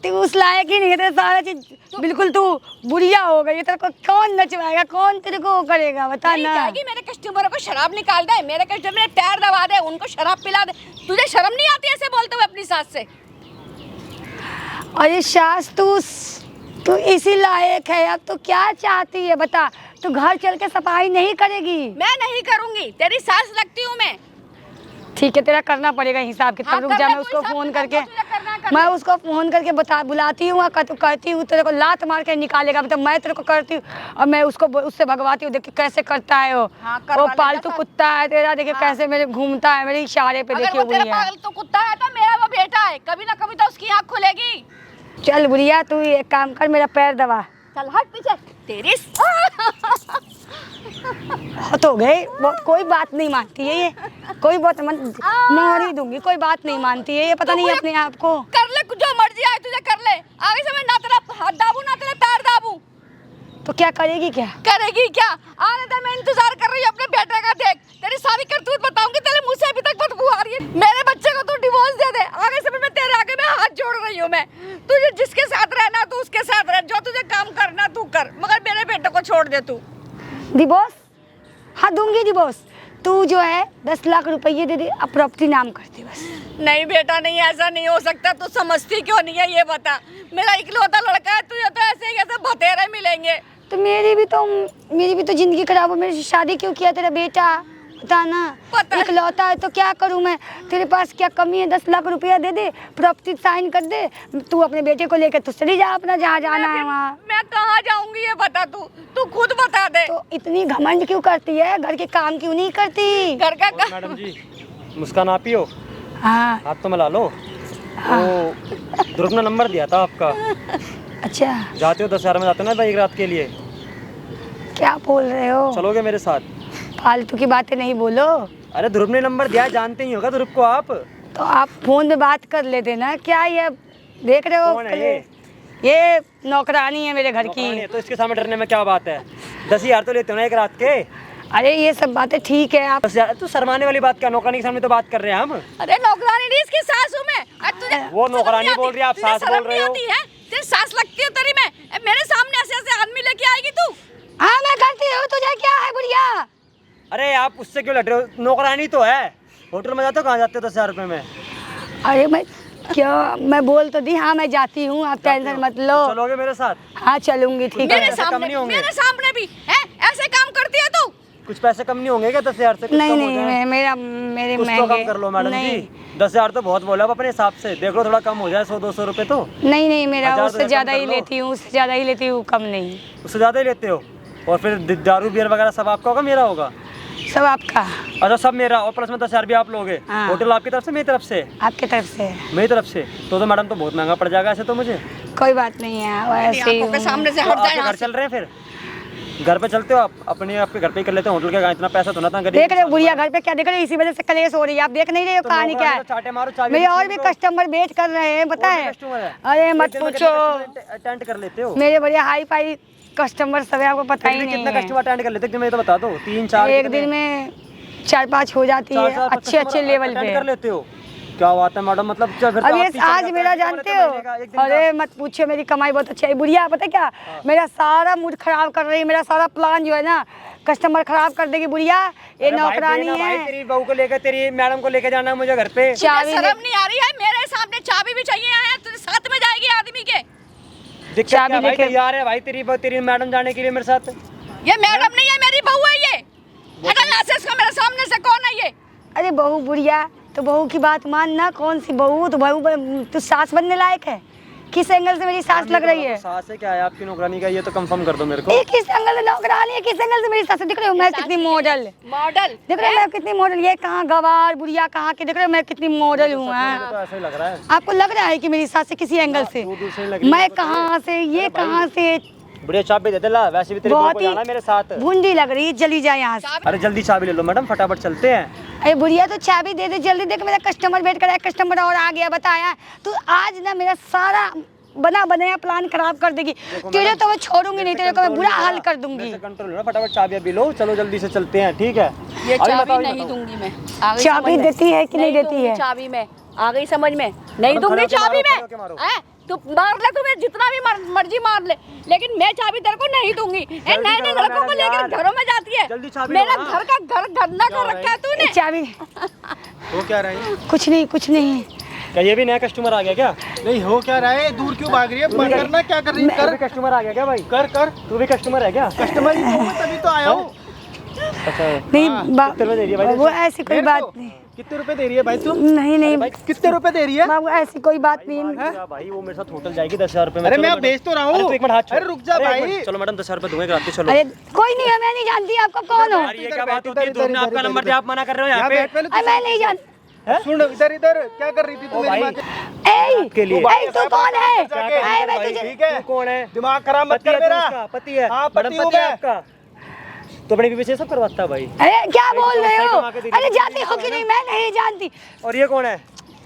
तू उस लायक ही नहीं है, तेरा सारा चीज बिल्कुल तू बुढ़िया हो गई है। तेरे को कौन नचवाएगा, कौन तेरे को करेगा, बता ना। मेरे कस्टमरों को शराब निकाल दे, मेरे कस्टमर टायर दबा दे, उनको शराब पिला दे। तुझे शर्म नहीं आती ऐसे बोलते हुए अपनी सास से? अरे सास तू इसी लायक है। अब तो क्या चाहती है बता? तू घर चल के सफाई नहीं करेगी? मैं नहीं करूंगी, तेरी सास लगती हूँ मैं। ठीक है, तेरा करना पड़ेगा हिसाब किताब। रुक जा, मैं उसको फोन करके बुलाती हूँ, कहती हूँ तेरे को लात मार के निकालेगा। मतलब मैं तेरे को करती हूँ और मैं उसको उससे भगवाती हूँ। देखिए कैसे करता है वो। हाँ, वो पालतू कुत्ता है तेरा, देखिए कैसे मेरे घूमता है मेरे इशारे पे। देखिए तेरा पालतू कुत्ता है तो मेरा वो बेटा है, कभी ना कभी तो उसकी आँख खुलेगी। चल बुढ़िया, तू एक काम कर, मेरा पैर दबा। चल हट पीछे तेरी। तो गए वो, कोई बात नहीं मानती है ये, कोई बात मार ही दूंगी, कोई बात नहीं मानती है ये, पता नहीं अपने आप को। कर ले जो मर्जी आए तुझे कर ले, आगे से मैं ना तेरा हाथ दाबू ना तेरा पैर दाबू। तो क्या करेगी? क्या करेगी क्या? आने दे, मैं इंतजार कर रही हूँ अपने बेटे का। देख तेरी सारी करतूत बताऊंगी, तेरे मुंह से अभी तक बदबू आ रही है। मेरे बच्चे को तू डिवोर्स दे दे, आगे से मैं तेरे आगे में हाथ जोड़ रही हूँ। मैं तुझे जिसके साथ रहना तू उसके साथ रह, जो तुझे काम करना तू कर, मगर मेरे बेटे को छोड़ दे तू। डिवोर्स? हाँ दूंगी डिवोर्स। तू जो है 10 लाख रुपये दे दे, अब प्रॉपर्टी नाम करती बस। नहीं बेटा नहीं, ऐसा नहीं हो सकता। तू समझती क्यों नहीं है ये बता? मेरा इकलौता लड़का है, तुझे तो ऐसे ही ऐसे भतेरे मिलेंगे। तो मेरी भी तो जिंदगी खराब हो। मेरी शादी क्यों किया तेरा बेटा, बता ना। इकलौता है तो क्या करूं मैं? तेरे पास क्या कमी है? 10 लाख रुपया दे दे, प्रॉपर्टी साइन कर दे, तू अपने बेटे को लेकर तू चली जा अपना जहाँ जाना है वहाँ। मैं कहाँ जाऊंगी ये बता, तू खुद बता दे। तो इतनी घमंड क्यों करती है? घर के काम क्यों नहीं करती? घर का मैडम जी, मुस्कान आप ही हो? हाँ। हाथ तो मिला लो। वो ध्रुव ने नंबर दिया था आपका। अच्छा, जाते हो 10,000 में जाते हो ना भाई, एक रात के लिए? क्या बोल रहे हो? चलोगे मेरे साथ? फालतू की बातें नहीं बोलो। अरे ध्रुव ने नंबर दिया, जानते ही होगा ध्रुव को आप। तो आप फोन में बात कर लेते ना, क्या ये देख रहे हो? कौन है ये? ये नौकरानी है मेरे घर की। नौकरानी है, तो इसके सामने डरने में क्या बात है? 10,000 तो लेते हो ना एक रात के। अरे ये सब बातें ठीक है, आप 10,000 तू शर्माने वाली बात क्या, नौकरानी के सामने तो बात कर रहे हैं हम। अरे नौकरानी नहीं, इसकी सास हूँ मैं। अरे तुझे वो नौकरानी शर्म नहीं बोल रही है, आप आती? सास तुझे बोल शर्म रहे नहीं हो। आती है? तेरी सास लगती है तेरी मैं। मेरे सामने ऐसे ऐसे आदमी लेके आएगी तू? हाँ मैं करती हूँ, तुझे क्या है बुढ़िया? अरे आप उससे क्यों लड़ रहे हो? नौकरानी तो है। होटल में जाते हो, कहाँ जाते हो 10,000 रुपए में? अरे मैं क्या, मैं बोल तो दी, हाँ मैं जाती हूँ, आप टेंशन मत लो। चलोगे मेरे साथ? हाँ चलूंगी, ठीक है। पैसे कम नहीं होंगे? मेरे सामने भी है ऐसे काम करती है तू? कुछ पैसे कम नहीं होंगे क्या 10,000 से? कुछ नहीं कम हो नहीं, जाए? मेरे कुछ तो महंगे कम कर लो मैडम नहीं। जी। 10,000 तो बहुत बोला, आप अपने हिसाब से देख लो, थोड़ा कम हो जाए, 100-200 रुपए तो। नहीं नहीं, मेरा 1000 उससे तो ज़्यादा कम ही कर लो। लेती हूँ, उससे ज़्यादा ही लेती हूँ, कम नहीं। उससे ज़्यादा ही लेते हो? और फिर दारू बियर वगैरह सब आपका होगा, मेरा होगा? सब आपका, अच्छा सब मेरा, और प्लस में 10,000 भी आप लोगे। हाँ। होटल आपकी तरफ से, मेरी तरफ से? आपकी तरफ से। मेरी तरफ से तो मैडम तो बहुत महंगा पड़ जाएगा ऐसे तो मुझे। कोई बात नहीं है, वो ऐसे ही आंखों के हूँ। सामने से तो हट जाए आपके यहाँ घर से। चल रहे हैं फिर? घर पे चलते हो आप? अपने आपके घर पे ही कर लेते हैं, होटल का इतना पैसा तो ना था गरीब। देख रहे हो बुढ़िया घर पे क्या देख रहे हो, इसी वजह से कलेश हो रही है, आप देख नहीं रहे हो तो कहानी क्या नौकरानी है? तो चाटे मारो, चाबी मेरे दे और भी दो। कस्टमर वेट कर रहे हैं, पता और भी है? कस्टमर है? अरे एक मत दिन में पूछो, कितने अटेंड कर लेते हो? मेरे बड़े हाई फाई कस्टमर सब है, आपको पता ही फिर भी नहीं कितना है। कस्टमर अटेंड कर लेते हो? एक दिन में तो बता दो। 3-4 एक दिन में 4-5 हो जाती है, अच्छे लेवल कर पे। लेते हो? क्या बात है मैडम, मतलब फिर तो अब आप ये 30 आज मेरा जानते हो, अरे मत पूछिए, मेरी कमाई बहुत अच्छी है बुढ़िया, पता है क्या? मेरा सारा मूड खराब कर रही है, मेरा सारा प्लान जो है ना कस्टमर खराब कर देगी बुढ़िया। ये नौकरानी है। तेरी बहू को लेकर, तेरी मैडम को लेकर जाना है मुझे घर पे। चाबी तुझे शर्म नहीं आ रही है? मेरे सामने चाबी भी चाहिए है, तुझे साथ में जाएगी आदमी के। दिक्कत चाबी क्या भाई? लेके- तैयार है भाई तेरी मैडम जाने के लिए मेरे साथ? ये मैडम नहीं है, मेरी बहू है ये। अगर यहाँ से इसका मेरे सामने से कौन है ये? अरे बहू बुढ़िया, तो बहू की बात मान ना, कौन सी बहू? तो बहू तो सास बनने लायक है? किस एंगल से मेरी सास लग रही है? सास है क्या है आपकी नौकरानी का? ये तो कंफर्म कर दो मेरे को। ये किस एंगल से नौकरानी है, किस एंगल से मेरी सास? देख रहे हो मैं कितनी मॉडल, मॉडल देख रहे हो मैं कितनी मॉडल, ये कहाँ गवार बुढ़िया कहाँ के, देख रहे हो मैं कितनी मॉडल हूँ। मुझे तो ऐसा ही लग रहा है। आपको लग रहा है कि मेरी सास से किसी एंगल से? दूर से ही लग रही है, मैं बताइए। कहाँ से, ये कहाँ से? बढ़िया चाबी दे दे ला, वैसे भी तेरी बहू बहुत को जाना है मेरे साथ। ही भुंडी लग रही है, जली जाए यहाँ से। अरे जल्दी चाबी ले लो मैडम, फटाफट चलते हैं। अरे बुढ़िया तो चाबी दे दे जल्दी, देख मेरा कस्टमर वेट कर रहा है, कस्टमर और आ गया, बताया तो आज ना मेरा सारा बना बनाया प्लान खराब कर देगी। तेरे तो मैं छोड़ूंगी नहीं, तेरे को मैं बुरा हाल कर दूंगी। कंट्रोल लो, फटाफट चाबी अभी लो, चलो जल्दी से चलते हैं, ठीक है? ये अभी चाबी बताओ, नहीं बताओ। दूंगी मैं। आ गई चाबी समझ में? देती है कि नहीं देती दूंगी है? चाबी मैं, आ गई समझ में? नहीं मैडम, दूंगी खड़े होके चाबी मारो, मैं। खड़े होके मारो। हैं? तू मार ले, तुम्हें जितना भी मर्जी मार ले, लेकिन मैं चाबी तेरे को नहीं दूंगी। नए नए करो लड़कों को मैडम लेकर यार। घरों में जाती है। जल्दी चाबी मेरा लो ना। घर का घर गंदा कर रखा है तूने। चाबी हो क्या रहा है? कुछ नहीं, कुछ नहीं। क्या ये भी नया कस्टमर आ गया क्या? नहीं हो क्या रहा है? दूर क्यों भाग रही है? करना क्या कर रही है? तू भी कर कस्टमर आ गया क्या भाई? कर कर तू भी कस्टमर है क्या? कस्टमर ही तो हूँ, तभी तो आया हूँ। अच्छा नहीं कितने रुपए दे रही है भाई? वो ऐसी कोई मेरे बात को? नहीं। कितने रुपए दे रही है भाई तू? नहीं नहीं कितने रुपए दे रही है? बाबू, ऐसी कोई बात नहीं। भाई वो मेरे साथ होटल जाएगी 10,000 रुपए में। अरे चलो मैं मैडम। बेच तो रहा हूँ। अरे तू एक मिनट हाथ छोड़। अरे रुक जा अरे एक भाई। मिनट, चलो मैडम 10,000 रुपए दूंगे रात के, चलो। अरे कोई नहीं है, मैं नहीं जानती आपको कौन हो। यार ये क्या बात होती है? तुमने आपका नंबर दिया, आप मना कर रहे हो यहाँ यहाँ पे? बैठ पहले अरे मैं नहीं जानती। सुन, इधर इधर क्या कर रही थी तू? ओ मेरी भाई। माँ के- ए के लिए। तू कौन है? क्या ए, मैं भाई, तुझे ठीक है, तू कौन है? दिमाग खराब मत पति है कर मेरा। तू उसका? पति है? हाँ, मैडम पति हूँ पति है मैं। आपका? तो अपने बीवी से सब करवाता है भाई। अरे क्या बोल रहे हो? कमा के दे रही अरे है। जानती हो कि नहीं? मैं नहीं जानती। और ये कौन है?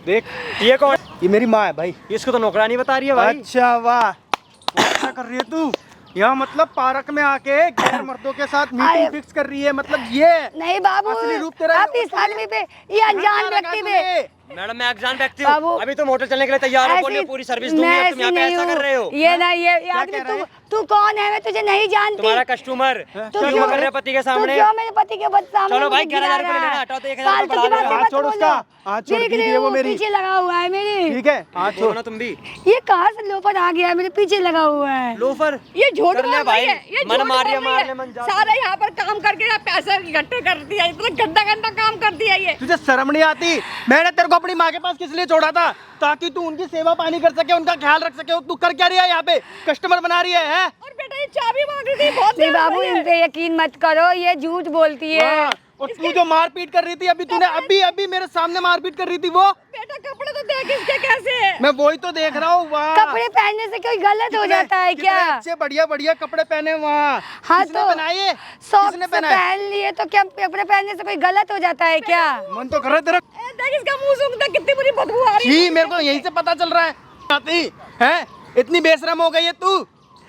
देख, ये कौन? ये मेरी माँ है भाई। इसको तो नौकरानी बता रही है भाई। अच्छा वाह, क्या कर रही है तू? यहाँ मतलब पार्क में आके गैर मर्दों के साथ मीटिंग अरे- फिक्स कर रही है, मतलब ये नहीं बाबू, असली रूप तेरा आप इस आदमी पे, ये अनजान व्यक्ति पे। मैडम मैं अनजान व्यक्ति बाबू, हूँ, अभी तुम होटल चलने के लिए तैयार हो, ऐसी- बोलिए पूरी सर्विस दूंगी, मैं और तुम यहाँ पे ऐसी ऐसा नहीं कर रहे हो। हूँ। ये ना ये आदमी, कह रहा है? तू कौन है? मैं तुझे नहीं जानती। तुम्हारा कस्टमर तू क्यों कर रहे हैं पति के सामने? तू क्यों मेरे पति के सामने चलो भाई, मुझे 11,000 गिरा रुपए ले रहा लेना, है? हटाओ तो 1,000 फालतू रुपए की बढ़ा बातें देना। मत छोड़ बोलो। उसका, हाथ छोड़, देख दीदी रहे है हो, वो मेरी। पीछे लगा हुआ है मेरे। ठीक है, हाथ बोलो छोड़। ना तुम भी। ये कहाँ से लोफर आ गया है? मेरे पीछे लगा हुआ है। लोफर ये झूठ कर बोल ले रही भाई, है, ये मन झूठ मार रही है, बोल रही मार ले है। मन जा। सारे यहाँ पर काम करके यहाँ पैसे इकट्ठे कर दिया, इतना गंदा गंदा काम कर दिया ये। तुझे शर्म नहीं आती? मैंने तेरे को अपनी माँ के पास किस लिए छोड़ा था? ताकि तू उनकी सेवा पानी कर सके, उनका ख्याल रख सके। तू कर क्या रही है यहाँ पे? कस्टमर बना रही है? और बेटा ये चाबी मांग रही थी, बहुत नहीं देर बाबू, हो गई है। इन पे यकीन मत करो, ये झूठ बोलती है। वाह, और तू जो मारपीट कर रही थी अभी, तूने अभी मेरे सामने मारपीट कर रही थी वो। बेटा कपड़े तो देख इसके कैसे है। मैं वही तो देख रहा हूँ। वहाँ कपड़े पहनने से कोई गलत हो जाता है क्या? अच्छे बढ़िया बढ़िया कपड़े पहने वहाँ। हाँ किसने तो पहनाए? शौक किसने से पहनाए? पहन लिए तो क्या कपड़े पहनने से कोई गलत हो जाता है क्या? मन तो कर रहा है तेरा। देख इसका मुंह सूंघता कितनी बुरी बदबू आ रही है। जी, मेरे को यहीं से पता चल रहा है। आती है इतनी बेशरम हो गई है तू।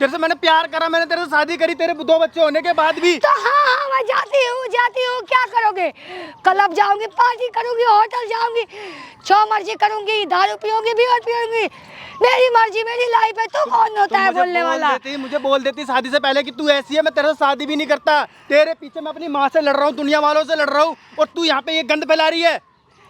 तेरे से मैंने प्यार करा, मैंने तेरे से शादी करी, तेरे 2 बच्चे होने के बाद भी। तो हाँ मैं जाती हूँ, क्या करोगे? क्लब जाऊंगी, पार्टी करूंगी, होटल जाऊंगी, जो मर्जी करूंगी, दारू पीऊंगी, बियर पीऊंगी, मेरी मर्जी, मेरी लाइफ है। तू कौन होता है बोलने वाला? मुझे बोल देती शादी से पहले कि तू ऐसी है, मैं तेरे से शादी भी नहीं करता। तेरे पीछे मैं अपनी माँ से लड़ रहा हूँ, दुनिया वालों से लड़ रहा हूँ, और तू यहाँ पे ये गंद फैला रही है।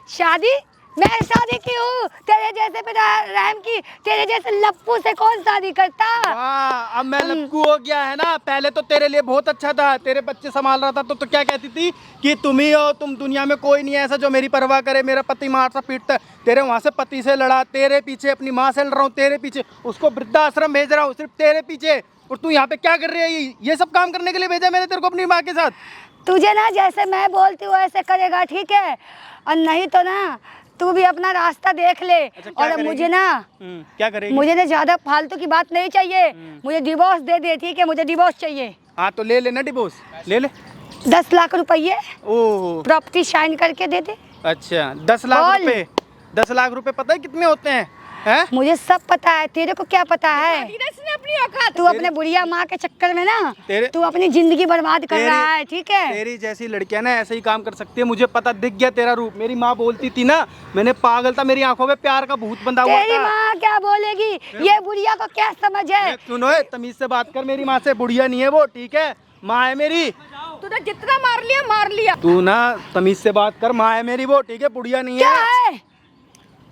शादी? मैं शादी की हूँ, तेरे जैसे पे रहम की, तेरे जैसे लप्पू से कौन शादी करता? वाह, अब मैं लपकू हो गया है ना। पहले तो तेरे लिए बहुत अच्छा था, तेरे बच्चे संभाल रहा था तो क्या कहती थी कि तुम ही हो, तुम दुनिया में कोई नहीं है ऐसा जो मेरी परवाह करे। मेरा पति मारता पीटता, तेरे वहाँ से पति से लड़ा, तेरे पीछे अपनी माँ से लड़ रहा हूँ, तेरे पीछे उसको वृद्धाश्रम भेज रहा हूँ सिर्फ तेरे पीछे। और तू यहाँ पे क्या कर रही है? ये सब काम करने के लिए भेजा मैंने तेरे को अपनी माँ के साथ। तुझे ना जैसे मैं बोलती हूँ ऐसे करेगा, ठीक है? और नहीं तो ना तू भी अपना रास्ता देख ले। अच्छा, क्या और करेगी? मुझे ना क्या करेगी? मुझे ना ज्यादा फालतू की बात नहीं चाहिए, मुझे डिवोर्स दे दे, ठीक है? मुझे डिवोर्स चाहिए। हाँ तो ले लेना डिवोर्स, ले ले। 10 लाख रुपये ओह प्रॉपर्टी साइन करके दे दे। अच्छा, 10 लाख बोल। रुपए। 10 लाख रुपए पता है कितने होते हैं? हैं? मुझे सब पता है, तेरे को क्या पता है? इसने अपनी औकात। तू अपने बुढ़िया माँ के चक्कर में ना तेरे- तू अपनी जिंदगी बर्बाद कर रहा है, ठीक है? तेरी जैसी लड़कियां ना ऐसे ही काम कर सकती है। मुझे पता, दिख गया तेरा रूप। मेरी माँ बोलती थी ना, मैंने पागल था, मेरी आंखों में प्यार का भूत बंधा हुआ तेरी था। माँ क्या बोलेगी? ये बुढ़िया को क्या समझ है? सुनो, तमीज से बात कर। मेरी माँ से बुढ़िया नहीं है वो, ठीक है? माँ है मेरी। तूने जितना मार लिया मार लिया। तू ना तमीज से बात कर। माँ है मेरी वो, ठीक है? बुढ़िया नहीं क्या है। है?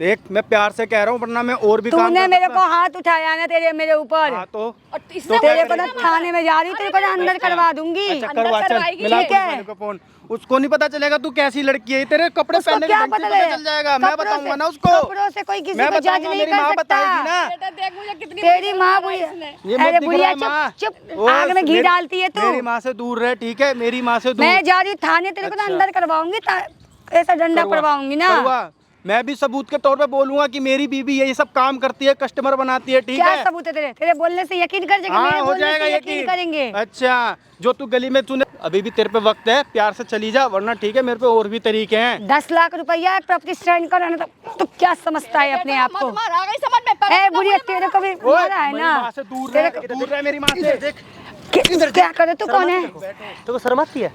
देख, मैं प्यार से कह रहा हूँ, वरना मैं और भी काम तूने कर मेरे सकता। को हाथ उठाया ना तेरे मेरे ऊपर, हाँ तो और इसने तेरे को क्या ना थाने में जा रही हूँ, तेरे को ना अंदर करवा दूंगी। अच्छा, अंदर करवा, चल, करवाएगी, मिला ठीक पुलिस है? वाले को फोन। उसको नहीं पता चलेगा तू कैसी लड़की है। तेरे कपड़े उसको पहनने के क्या ढंग से पता पता चल जाएगा। मैं कपड़ों बताऊंगा से- ना उसको। कपड़ों से कोई किसी मैं को जज बताऊंगा, नहीं मेरी कर माँ सकता। बताएगी ना। बेटा देख मुझे कितनी तेरी बुरी माँ बदबू आ रही है बुढ़िया, इसने। ये मुझे अरे दिख बुढ़िया रहा है, माँ। चुप चुप, ओ, आग में घी मेरी- डालती है तू। मेरी माँ से दूर रहे, ठीक है? मेरी माँ से दूर। मैं जा रही हूँ थाने, तेरे को ना अच्छा। अंदर करवाऊंगी, ऐसा डंडा करवा, पड़वाऊंगी ना। करवा। मैं भी सबूत के तौर पे बोलूंगा कि मेरी बीवी ये सब काम करती है, कस्टमर बनाती है, ठीक क्या है? सबूत है तेरे? तेरे बोलने से यकीन कर जाएगा, हाँ, मेरे हो बोलने जाएगा से यकीन करेंगे। अच्छा, जो तू गली में तूने, अभी भी तेरे पे वक्त है, प्यार से चली जा, वरना ठीक है मेरे पे और भी तरीके हैं। 10 लाख रुपया प्रॉपर्टी साइन कराना, तो क्या समझता है अपने आप को? मत मार, आ गई समझ में। ए बुढ़िया, तेरे को भी ओए, मारा है मेरी ना? माँ से दूर तेरे रह, दूर रह मेरी माँ से। देख, क्या करे? तू कौन है? तो को शर्म आती है?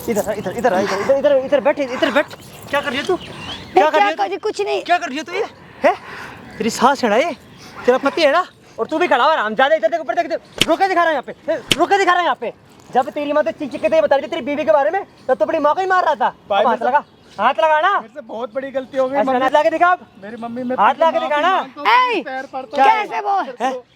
इधर इधर इधर इधर इधर इधर बैठ, इधर बैठ। क्या कर रही है तू? मैं कर रही क्या है तू? करी? कुछ नहीं। क्या कर रही है तू? ये है तेरी सास है ना, ये तेरा पति है ना, और तू भी खड़ा हुआ राम ज्यादा। इधर देख, ऊपर देख, रोके दिखा रहा है यहाँ पे, रोके दिखा रहा है यहाँ पे। जब तेरी माँ तो चीख के बता रही थी तेरी बीवी के बारे में, तब तो अपनी माँ को ही मार रहा था। अब हाथ लगा, हाथ लगाना। मेरे से बहुत बड़ी गलती हो गई। ऐसे हाथ लगा के दिखा। अब मेरी मम्मी में हाथ लगा के दिखाना। ए, कैसे बोल?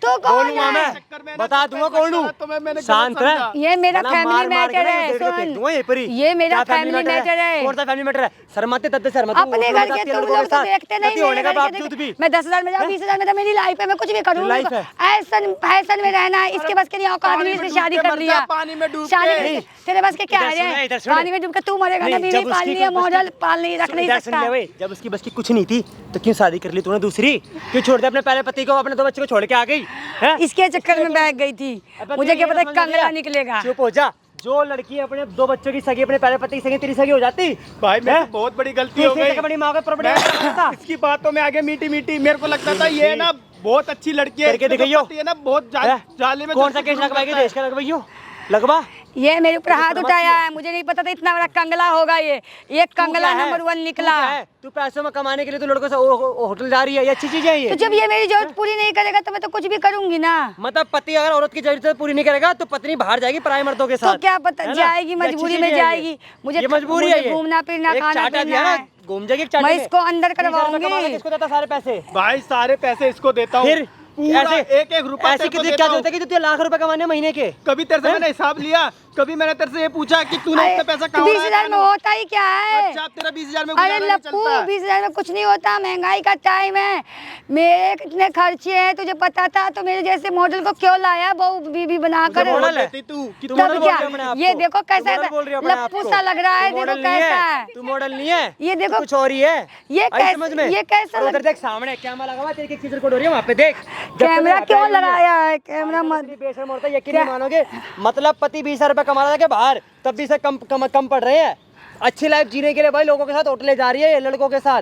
तू कौन बोलूंगा है? मैं, बता दूंगा कौन हूँ। शांत रह। ये मेरा वरना फैमिली मार मार के मैटर ना है, डेढ़ को फेंक दूंगा यहीं पर ही। सुन। ये मेरा क्या फैमिली मैटर है। कौन सा फैमिली मैटर है? शर्माते तब से शर्माते अपने घर के तुम लोग तो देखते नहीं, होने मेरे का घर के बावजूद देख- भी। मैं 10,000 में जाऊँ, 20,000 में तो मेरी लाइफ है, मैं कुछ भी करूँ। लाइफ है। ऐसन फैशन में रहना है, इसके बस के नहीं औकात पानी नहीं, में इसने डूब शादी के कर मर लिया। जा, पानी में डूब शादी के। करके तेरे बस के क्या इधर सुन, है? इधर सुन। पानी में डूब के तू मरेगा ना, नहीं, बीवी जब पाल उसकी लिया, कोई मॉडल पाल नहीं, रख नहीं इधर सुन सकता। ले भाई, जब उसकी बस की कुछ नहीं थी तो क्यों शादी कर ली तूने दूसरी? क्यों छोड़ दिया अपने पहले पति को, अपने 2 बच्चे को छोड़ के आ गई है? इसके चक्कर में बैठ गई थी, मुझे क्या पता कंगला निकलेगा। चुप हो जा। जो लड़की अपने 2 बच्चों की सगी अपने पहले पति की सगी तेरी सगी हो जाती भाई मेरे हैं? से बहुत बड़ी गलती हो गई। बड़ी माँ का प्रॉपर्टी इसकी बातों में आगे मीठी मीठी मेरे को लगता था ये ना बहुत अच्छी लड़की है। करके इसमें जो दिखाइयो। पति है ना बहुत जाले में। कौन सा केस लगवाएगी? देश का लगवाइयो, लगवा। ये मेरे ऊपर हाथ उठाया है, मुझे नहीं पता था इतना बड़ा कंगला होगा ये कंगला नंबर 1 निकला। तू पैसों में कमाने के लिए तू लड़कों से होटल जा रही है, ये अच्छी चीज है ये। तो जब ये मेरी जरूरत पूरी नहीं करेगा तो मैं तो कुछ भी करूंगी ना। मतलब पति अगर औरत की जरूरत पूरी नहीं करेगा तो पत्नी बाहर जाएगी पराये मर्दों के साथ। तो क्या पता, है ना? जाएगी, ये अच्छी मजबूरी चीज़ में है ये। जाएगी। मुझे ये मजबूरी है, ये घूमना फिरना, एक खाना चाटा पीना दिया ना, है। घूम जाएगी एक चाटे मैं में। इसको अंदर 20,000 करवाऊंगी। कमा के किसको देता सारे पैसे? भाई सारे पैसे इसको देता हूँ। फिर पूरा ऐसे एक रुपया ऐसे तेरे को कितने देता क्या हूँ। होता है कि तू लाख रुपए कमाने महीने के? कभी तेरे से मैंने हिसाब लिया कभी मैंने तेरे से ये पूछा कि तूने अरे, इतना पैसा कहाँ 20,000 में होता ही क्या है? अच्छा अब तेरा 20,000 में अरे गुजारा नहीं लप्पू, चलता। 20,000 में कुछ नहीं होता, महंगाई का टाइम है। मेरे कितने खर्चे हैं तुझे पता था, तो मेरे जैसे मॉडल को क्यों लाया बहू बीबी बनाकर? मुझे मॉडल बोल है। देती तू कि तू तू मॉडल तब बोल क्या? रही है अपने आप ये को। देखो तू कैसा मॉडल बोल रही है अपने आप लप्पू को। सा लग रहा है, तू देखो मॉडल नहीं कैसा है, है। तू मॉडल नहीं है, ये तू देखो कुछ और ही है। ये आई कैसा- समझ में? ये कैसा और उधर लग- देख सामने कैमरा लगा हुआ है, तेरी चीज रिकॉर्ड हो रही है वहाँ पे देख। जब कैमरा तुम्हें क्यों आता ही नहीं है। लगाया है? कैमरा मत इतनी बेशर्म औरत है, यकीन क्या? नहीं मानोगे। मतलब पति 20,000 रुपए कमा रहा था कि बाहर, तब भी इसे कम पड़ रहे हैं। अच्छी लाइफ जीने के लिए भाई लोगों के साथ होटलें जा रही है, ये लड़कों के साथ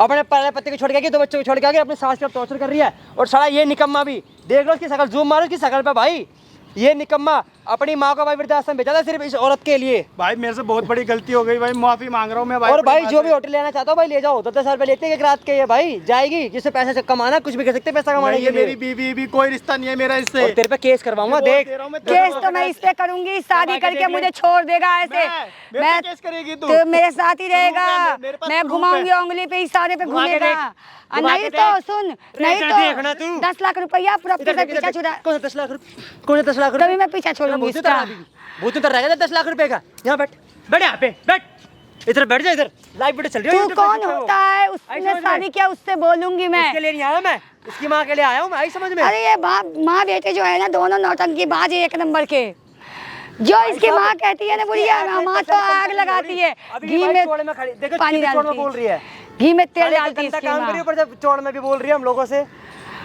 अपने पहले पति को छोड़ के, 2 बच्चों को छोड़ के अपनी सास की टॉर्चर कर रही है। और साला ये निकम्मा भी देख लो, उसकी शकल जूम मारो उसकी शकल पे भाई। ये निकम्मा अपनी माँ को भाई वृद्धाश्रम भेजा था सिर्फ इस औरत के लिए। भाई मेरे से बहुत बड़ी गलती हो गई भाई, माफी मांग रहा हूँ मैं भाई। और भाई अपनी जो माँ भी से। होटल लेना चाहता हो भाई ले जाओ, 10,000 रुपए लेते हैं एक रात के, ये भाई जाएगी। जिससे पैसे से कमाना कुछ भी कर सकते हैं पैसा कमाने नहीं, के ये लिए। मेरी बीवी भी कोई रिश्ता नहीं है मेरा इससे। और तेरे पे केस करवाऊंगा देख। दे रहा हूँ मैं केस तो मैं इस पे करूंगी, शादी आगे करके देख ले। मुझे छोड़ देगा ऐसे। मेरे पे केस करेगी तू? तो मेरे साथ ही प्रूफ है, रहेगा, मेरे पास मैं प्रूफ घुमाऊंगी है। उंगली पे, इशारे पे घुमा के घूमेगा। देख, और घुमा नहीं के तो देख। सुन, ट्रेन नहीं चढ़ती है खाना तो तू। 10 लाख रुपया पूरा इधर देख, पीछा इधर देख। छुड़ा। कौन सा 10 लाख रुपए? कौन सा 10 लाख रुपए? कभी मैं पीछा छोड़ूंगी भूत इसका। भूत उतर रहेगा 10 लाख रुपए का। यहाँ बैठ, बैठ यहाँ पे बैठ, इधर बैठ जा, इधर लाइव वीडियो चल रही है तू YouTube पे, कौन देख रहे हो। होता है? आई उसने समझ में? शादी किया, उससे बोलूंगी मैं। उसके लिए नहीं आया मैं, उसकी माँ के लिए आया हूँ मैं। आई समझ में? अरे ये बाप माँ बेटे जो है ना, दोनों नौटंकी बाज है एक नंबर के। जो इसकी साहब, माँ कहती है ना बुढ़िया, माँ तो आग लगाती है, घी में पानी डालती बोल रही है, घी में तेल साले डालती है गंदा इसकी काम करी, माँ। ऊपर से चौड़ में भी बोल रही है हम लोगों से।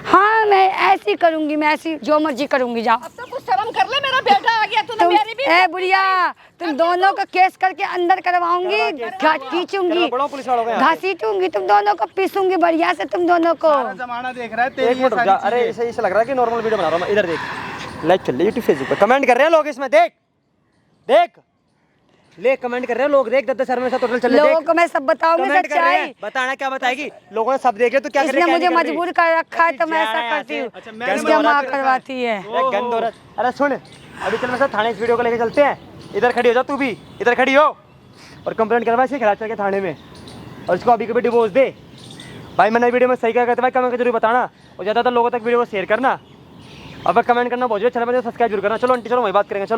हाँ मैं ऐसी करूंगी, मैं ऐसी जो मर्जी करूंगी। जाओ अब तो कुछ शर्म कर ले, मेरा बेटा आ गया, तूने तुम, मेरी भी ए बुढ़िया, तुम दोनों को केस करके अंदर करवाऊंगी, खींचूंगी, बड़ा पुलिस वालों को यहाँ पे। घसीटूंगी, तुम दोनों को पीसूंगी बढ़िया से, तुम दोनों को। सारा जमाना देख रहा है एक तेरी ये मिनट रुक सारी जा। अरे चीजें। ऐसे लग रहा है कि नॉर्मल वीडियो बना रहा हूँ मैं। इधर देख, लाइव चल रही है यूट्यूब फेसबुक पे, कमेंट कर रहे हैं लोग इसमें, देख देख ले, कमेंट कर रहे हैं लोग, देख 10,000 में टोटल चल रहे लोगों को मैं सब बताऊंगी कमेंट कर रहे हैं। सच्चाई। बताना क्या बताएगी, लोगों ने सब देख लिया तो क्या इसने करें, क्या मुझे नहीं कर रही? मजबूर कर रखा है, तो मैं जा रहा ऐसा है करती यहाँ हूँ। से। अच्छा, मैंने इसकी मजबूर माँ कर करवाती है। ये गंद औरत। अरे सुन, अभी चल मैं थाने इस वीडियो को लेके चलते हैं। इधर खड़ी हो जा, तू भी इधर खड़ी हो और कंप्लेंट करवा इसके खिलाफ चल के थाने में, और इसको अभी कभी डिवोर्स दे। भाई मैंने वीडियो में सही क्या कहते भाई, कमेंट जरूर बताना, और ज़्यादातर लोगों तक वीडियो को शेयर करना। अब कमेंट करना बहुत जरूरी, चैनल पर सब्सक्राइब जरूर करना। चलो आंटी, चलो वही बात करेंगे। चलो।